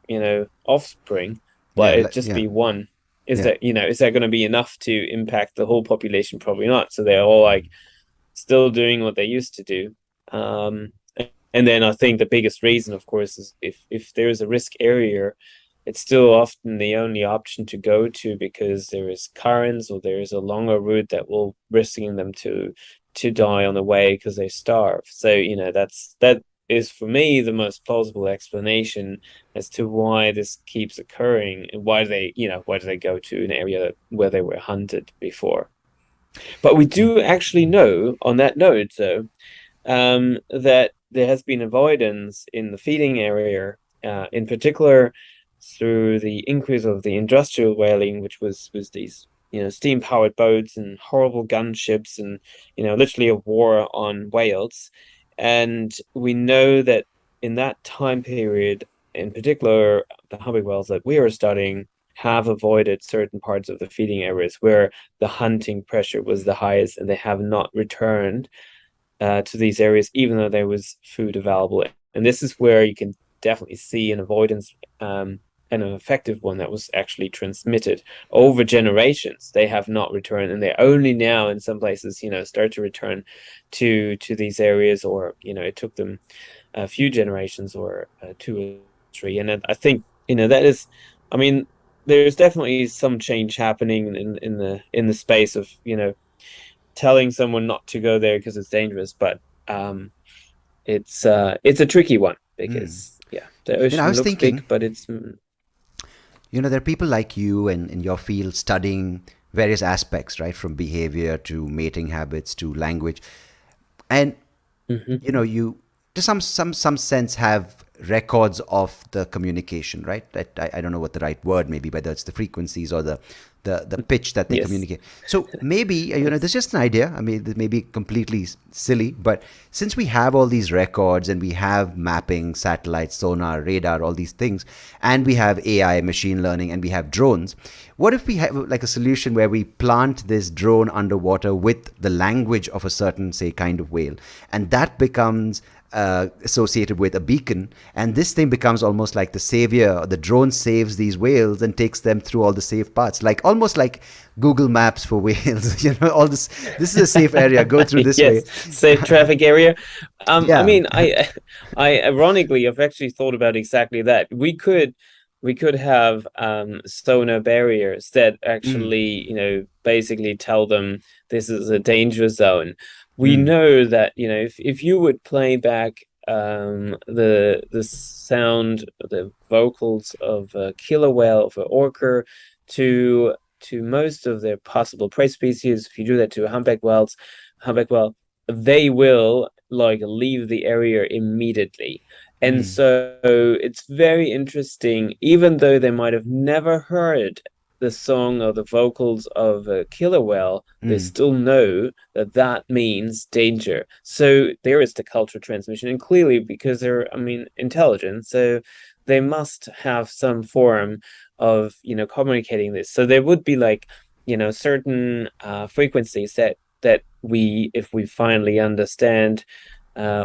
offspring, but Yeah. it just Yeah. be one. Yeah. Is that going to be enough to impact the whole population? Probably not. So they're all like still doing what they used to do. Um, and then I think the biggest reason, of course, is if there's a risk area, it's still often the only option to go to because there is currents or there is a longer route that will risking them to die on the way because they starve. So, that is for me the most plausible explanation as to why this keeps occurring and why do they go to an area where they were hunted before. But we do actually know on that note, though, that there has been avoidance in the feeding area, in particular through the increase of the industrial whaling, which was these steam powered boats and horrible gunships and literally a war on whales. And we know that in that time period, in particular, the humpback whales that we are studying have avoided certain parts of the feeding areas where the hunting pressure was the highest, and they have not returned to these areas, even though there was food available. And this is where you can definitely see an avoidance, and an effective one that was actually transmitted over generations. They have not returned, and they only now, in some places, start to return to these areas, or it took them a few generations or two or three. And I think that is, I mean, there's definitely some change happening in the space of telling someone not to go there because it's dangerous, but um, it's a tricky one Mm. because yeah, the I ocean was looks big, thinking, but it's There are people like you and in your field studying various aspects, right, from behavior to mating habits to language, and Hmm. you to some sense have records of the communication, right? I don't know what the right word may be, whether it's the frequencies or the pitch that they Yes. communicate. So maybe Yes. there's just an idea. I mean, this may be completely silly, but since we have all these records and we have mapping, satellite, sonar, radar, all these things, and we have AI, machine learning, and we have drones, what if we have like a solution where we plant this drone underwater with the language of a certain, say, kind of whale, and that becomes associated with a beacon, and this thing becomes almost like the savior. The drone saves these whales and takes them through all the safe parts, like almost like Google Maps for whales. All this. This is a safe area. Go through this way. Yes, safe traffic area. I Yeah. mean, I ironically, I've actually thought about exactly that. We could have sonar barriers that Mm, actually, basically tell them this is a danger zone. We mm, know that, if you would play back the sound, the vocals of a killer whale, of an orca, to most of their possible prey species, if you do that to humpback whale, they will like leave the area immediately. And mm, so it's very interesting, even though they might have never heard the song or the vocals of a killer whale, they mm. still know that that means danger. So there is the cultural transmission, and clearly because they're, I mean, intelligent, so they must have some form of, communicating this. So there would be like, certain frequencies that we, if we finally understand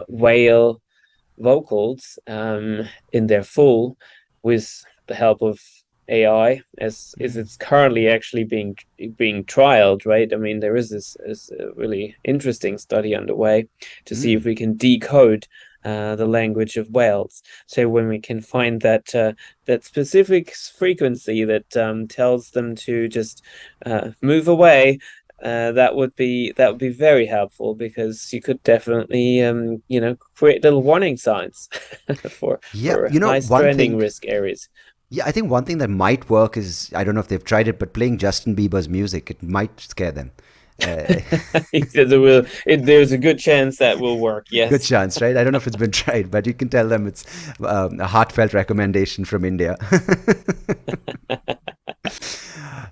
whale vocals in their full, with the help of AI, as it's currently actually being trialed, right? I mean, there is a really interesting study underway to see if Mm. we can decode the language of whales. So when we can find that specific frequency that tells them to just move away, that would be very helpful, because you could definitely create little warning signs for Yeah, high one stranding thing. risk areas. Yeah, I think one thing that might work is, I don't know if they've tried it, but playing Justin Bieber's music, it might scare them. Uh, He says there's a good chance that will work. Good Yes. chance, right? I don't know if it's been tried, but you can tell them it's a heartfelt recommendation from India.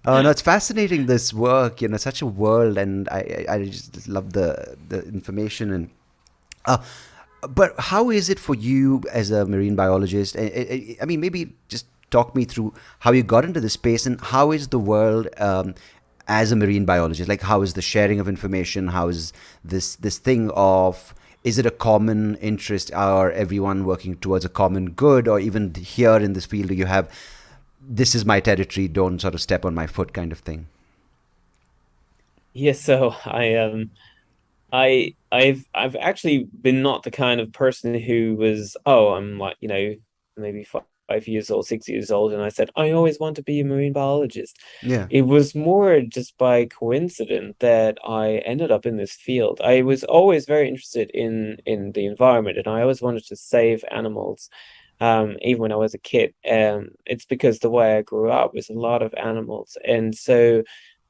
No, it's fascinating, this work. Such a world, and I just love the information. And uh, but how is it for you as a marine biologist? I mean, maybe just talk me through how you got into this space, and how is the world as a marine biologist? Like, how is the sharing of information? How is this thing of, is it a common interest, or everyone working towards a common good? Or even here in this field, do you have, this is my territory, don't sort of step on my foot kind of thing? Yes, so I've actually been not the kind of person who was, oh, I'm like, maybe 5 years old, 6 years old, and I said, I always want to be a marine biologist. Yeah. It was more just by coincidence that I ended up in this field. I was always very interested in the environment, and I always wanted to save animals. Even when I was a kid. It's because the way I grew up was a lot of animals, and so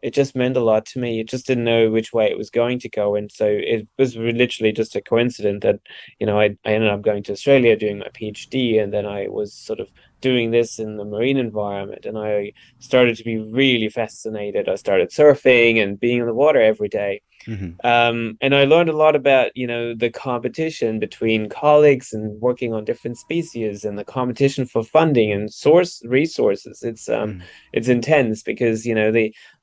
it just meant a lot to me. It just didn't know which way it was going to go. And so it was literally just a coincidence that, I ended up going to Australia doing my PhD. And then I was sort of doing this in the marine environment. And I started to be really fascinated. I started surfing and being in the water every day. Hmm. And I learned a lot about, the competition between colleagues and working on different species, and the competition for funding and source resources. It's intense, because,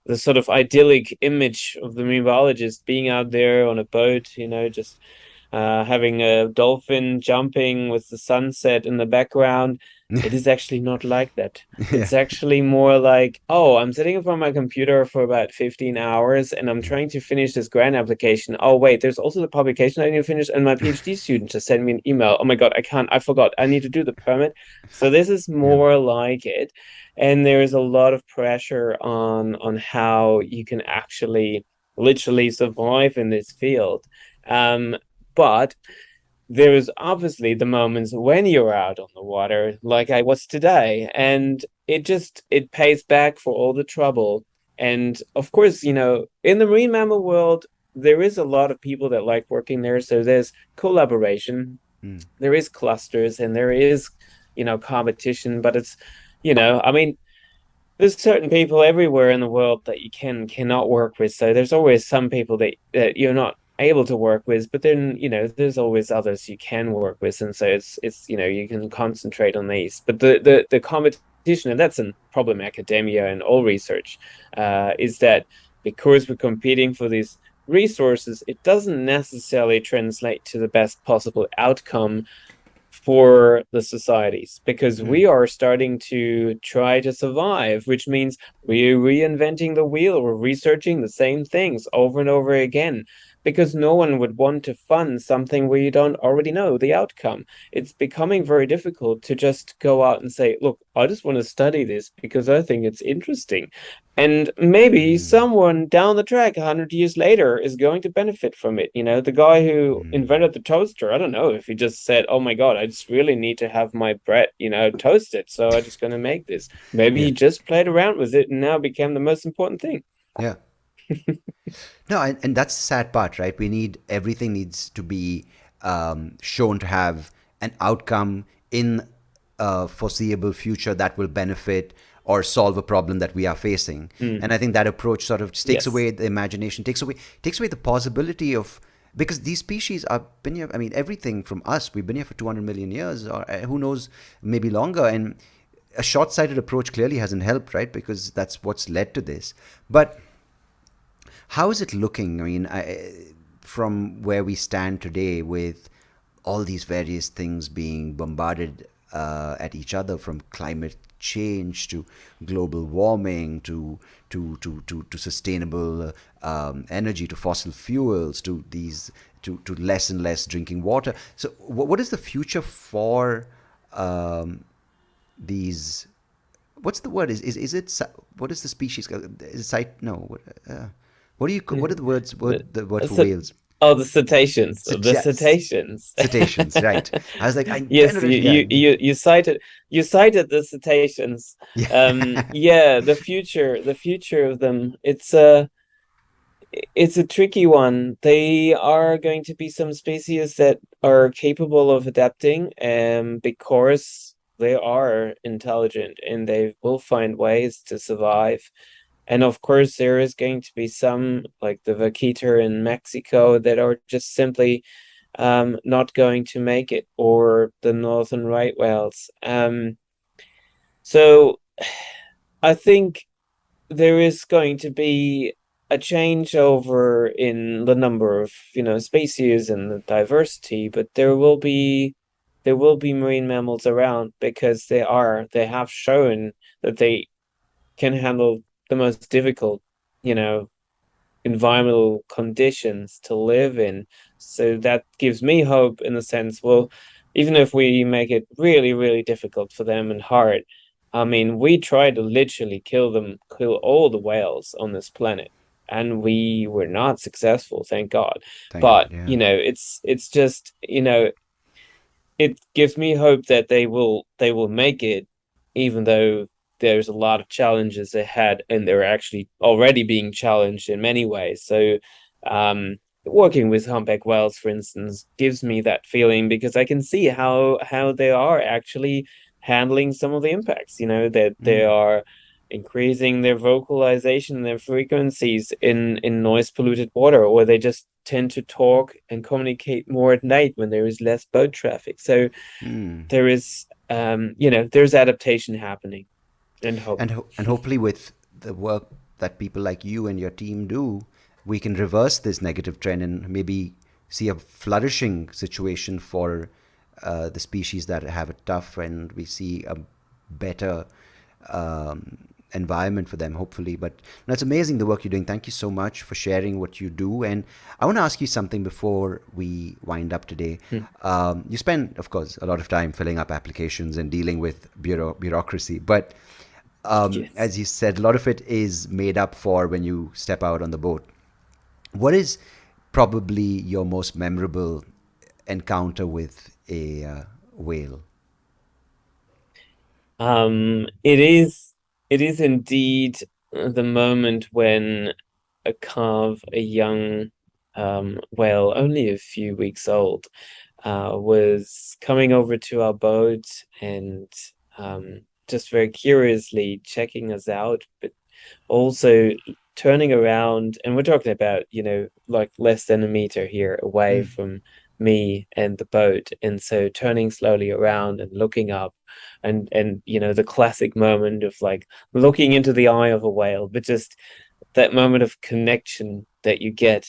the sort of idyllic image of the marine biologist being out there on a boat, just having a dolphin jumping with the sunset in the background. It is actually not like that. Yeah. It's actually more like, oh, I'm sitting in front of my computer for about 15 hours and I'm trying to finish this grant application. Oh, wait, there's also the publication I need to finish. And my PhD student just sent me an email. Oh my God, I forgot. I need to do the permit. So this is Yeah. more like it. And there is a lot of pressure on how you can actually literally survive in this field. But there is obviously the moments when you're out on the water, like I was today, and it pays back for all the trouble. And of course, in the marine mammal world, there is a lot of people that like working there, so there's collaboration, Mm, there is clusters, and there is, competition, but I mean, there's certain people everywhere in the world that you cannot work with. So there's always some people that you're not able to work with, but then there's always others you can work with, and so it's you can concentrate on these. But the competition, and that's a problem in academia and all research, is that because we're competing for these resources, it doesn't necessarily translate to the best possible outcome for the societies, because mm, we are starting to try to survive, which means we're reinventing the wheel, we're researching the same things over and over again, because no one would want to fund something where you don't already know the outcome. It's becoming very difficult to just go out and say, look, I just want to study this because I think it's interesting. And maybe mm, someone down the track 100 years later is going to benefit from it. The guy who mm. invented the toaster, I don't know if he just said, oh my God, I just really need to have my bread, toasted. So I'm just going to make this. Maybe Yeah, he just played around with it and now became the most important thing. yeah. No, and that's the sad part, right? Everything needs to be shown to have an outcome in a foreseeable future that will benefit or solve a problem that we are facing. Mm, And I think that approach sort of just takes yes. away the imagination, takes away the possibility of, because these species are been here. I mean, everything from us, we've been here for 200 million years, or who knows, maybe longer. And a short-sighted approach clearly hasn't helped, right? Because that's what's led to this. But how is it looking? I mean, from where we stand today with all these various things being bombarded at each other, from climate change to global warming to sustainable energy, to fossil fuels, to these to less and less drinking water. So, what is the future for these? What's the word? Is it what is the species? Is it site? No. What do you? What are the words? The word for So, whales? oh, the cetaceans, the Yes, cetaceans. cetaceans. Right. I was like, I kind Yes, of yeah. you cited the cetaceans. Yeah. Yeah, the future of them. It's a tricky one. They are going to be some species that are capable of adapting, because they are intelligent and they will find ways to survive. And of course, there is going to be some, like the vaquita in Mexico, that are just simply not going to make it, or the northern right whales. So I think there is going to be a changeover in the number of species and the diversity, but there will be marine mammals around, because they have shown that they can handle the most difficult you know environmental conditions to live in. So that gives me hope, in the sense, well, even if we make it really, really difficult for them and hard, I mean, we try to literally kill all the whales on this planet, and we were not successful, thank God. Thank God. But, Yeah. it's just, it gives me hope that they will make it, even though there's a lot of challenges ahead, and they're actually already being challenged in many ways. So, working with humpback whales, for instance, gives me that feeling, because I can see how they are actually handling some of the impacts. That they Mm. are increasing their vocalization, their frequencies in noise polluted water, or they just tend to talk and communicate more at night when there is less boat traffic. So Mm. there's adaptation happening, and hope. And hopefully with the work that people like you and your team do, we can reverse this negative trend and maybe see a flourishing situation for the species that have it tough, and we see a better um, environment for them, hopefully. But no, it's amazing the work you're doing. Thank you so much for sharing what you do. And I want to ask you something before we wind up today. Hmm. You spend, of course, a lot of time filling up applications and dealing with bureaucracy, but Yes. as you said, a lot of it is made up for when you step out on the boat. What is probably your most memorable encounter with a whale? It is indeed the moment when a calf, a young whale, only a few weeks old, was coming over to our boat and just very curiously checking us out, but also turning around. And we're talking about, like less than a meter here away Mm. from me and the boat. And so turning slowly around and looking up, and the classic moment of like looking into the eye of a whale, but just that moment of connection that you get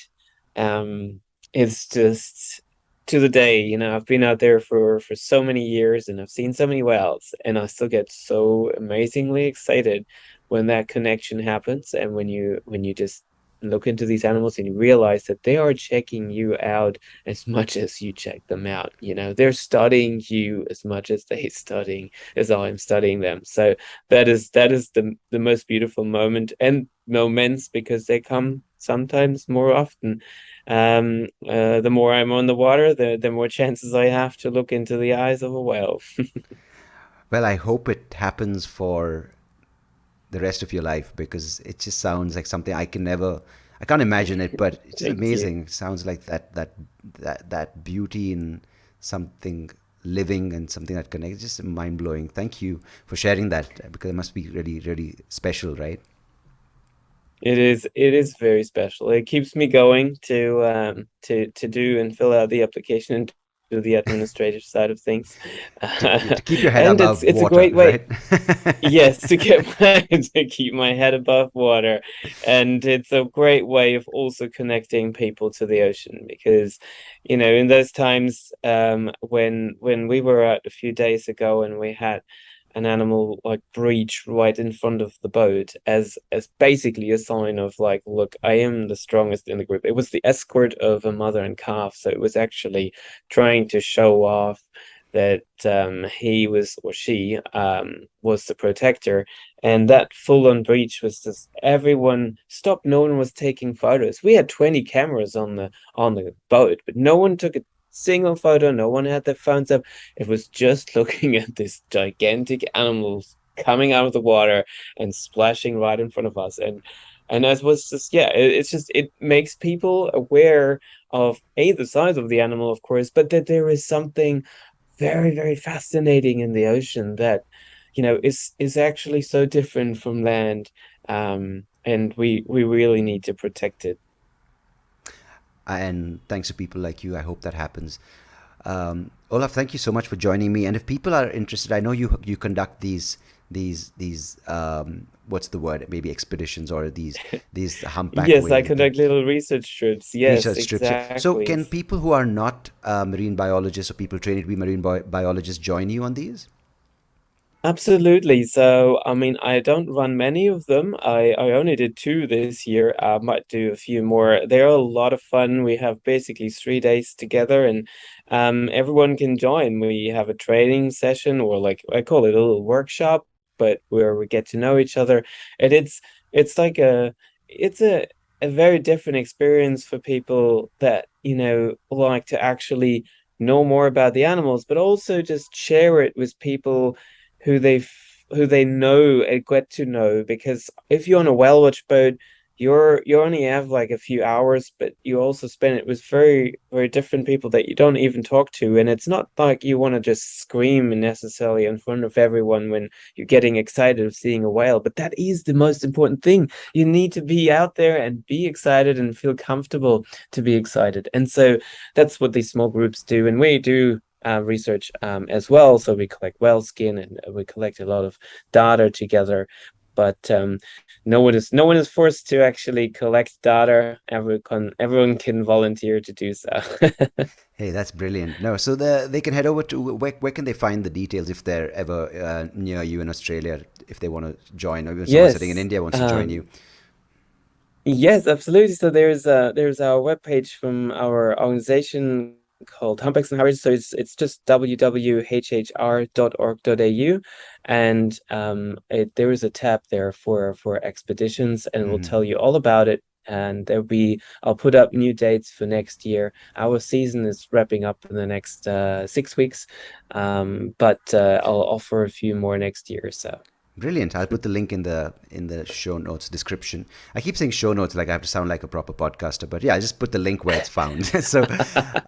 is just to the day. I've been out there for so many years and I've seen so many whales, and I still get so amazingly excited when that connection happens, and when you just look into these animals and you realize that they are checking you out as much as you check them out. They're studying you as much as they studying as I'm studying them. So that is the most beautiful moment and moments, because they come sometimes more often. The more I'm on the water, the more chances I have to look into the eyes of a whale. Well, I hope it happens for the rest of your life, because it just sounds like something I can't imagine it, but it's just Thank you. amazing. It sounds like that beauty in something living and something that connects. Just mind blowing. Thank you for sharing that, because it must be really, really special, right? It is very special. It keeps me going to do and fill out the application and do the administrative side of things. To keep your head And it's above it's a water, great way. right? Yes, to get to keep my head above water. And it's a great way of also connecting people to the ocean, because, in those times, when we were out a few days ago and we had an animal like breach right in front of the boat as basically a sign of like, look, I am the strongest in the group. It was the escort of a mother and calf, so it was actually trying to show off that he was, or she was the protector. And that full-on breach was just everyone stopped. No one was taking photos. We had 20 cameras on the boat, but no one took a single photo. No one had their phones up. It was just looking at this gigantic animal coming out of the water and splashing right in front of us. And as was just, yeah, it's just, it makes people aware of the size of the animal, of course, but that there is something very, very fascinating in the ocean that, is actually so different from land. And we really need to protect it. And thanks to people like you, I hope that happens. Olaf, thank you so much for joining me. And if people are interested, I know you conduct these what's the word? Maybe expeditions, or these humpback Yes, I whale conduct little research trips. Yes, research trips. So exactly. can people who are not marine biologists, or people training to be marine biologists, join you on these? Absolutely. So, I mean, I don't run many of them. I only did two this year. I might do a few more. They're a lot of fun. We have basically 3 days together, and everyone can join. We have a training session, or like I call it a little workshop, but where we get to know each other. And it's like a very different experience for people that, like to actually know more about the animals, but also just share it with people who they know and get to know. Because if you're on a whale watch boat, you only have like a few hours, but you also spend it with very, very different people that you don't even talk to. And it's not like you want to just scream necessarily in front of everyone when you're getting excited of seeing a whale, but that is the most important thing. You need to be out there and be excited and feel comfortable to be excited. And so that's what these small groups do, and we do research as well. So we collect whale skin, and we collect a lot of data together. But no one is forced to actually collect data. Everyone can volunteer to do so. Hey, that's brilliant. No, so they can head over to where can they find the details if they're ever near you in Australia, if they want to join, or if someone sitting in Yes. India wants to join you. Yes, absolutely. So there's our webpage from our organization called Humpbacks and Harriers. So it's just www.hhr.org.au, and there is a tab there for expeditions, and it will Hmm. tell you all about it. and I'll put up new dates for next year. Our season is wrapping up in the next 6 weeks, but I'll offer a few more next year. So Brilliant. I'll put the link in the show notes description. I keep saying show notes like I have to sound like a proper podcaster, but yeah, I just put the link where it's found. So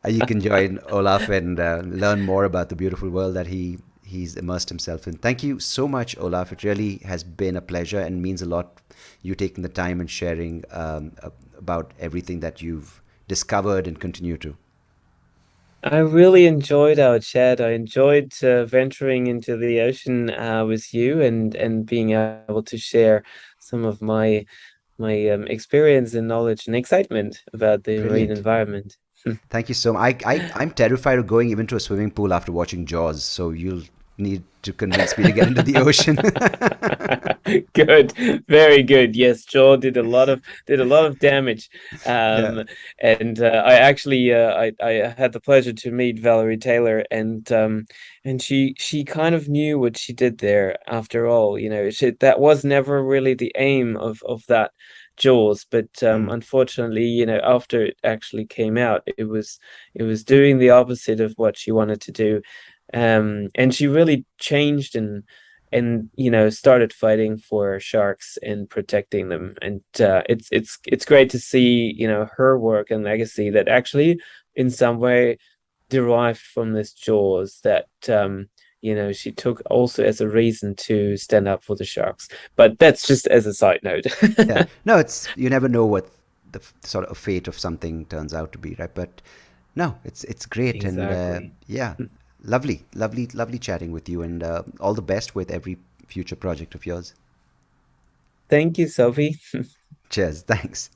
you can join Olaf and learn more about the beautiful world that he's immersed himself in. Thank you so much, Olaf. It really has been a pleasure and means a lot you taking the time and sharing about everything that you've discovered and continue to. I really enjoyed our chat. I enjoyed venturing into the ocean with you and being able to share some of my experience and knowledge and excitement about the marine Brilliant. environment. Thank you so much. I'm terrified of going even to a swimming pool after watching Jaws, so you'll need to convince me to get into the ocean. Good, very good. Yes, Joel did a lot of damage, Yeah. um, and I actually I had the pleasure to meet Valerie Taylor, and she kind of knew what she did there. After all, that was never really the aim of that Jaws, but Mm. unfortunately, after it actually came out, it was doing the opposite of what she wanted to do, and she really changed and started fighting for sharks and protecting them, and it's great to see her work and legacy that actually in some way derived from this Jaws that she took also as a reason to stand up for the sharks, but that's just as a side note. Yeah. No, it's you never know what the sort of fate of something turns out to be, right? But no, it's great and Exactly. yeah, lovely, lovely, lovely chatting with you, and all the best with every future project of yours. Thank you, Sophie. Cheers. Thanks.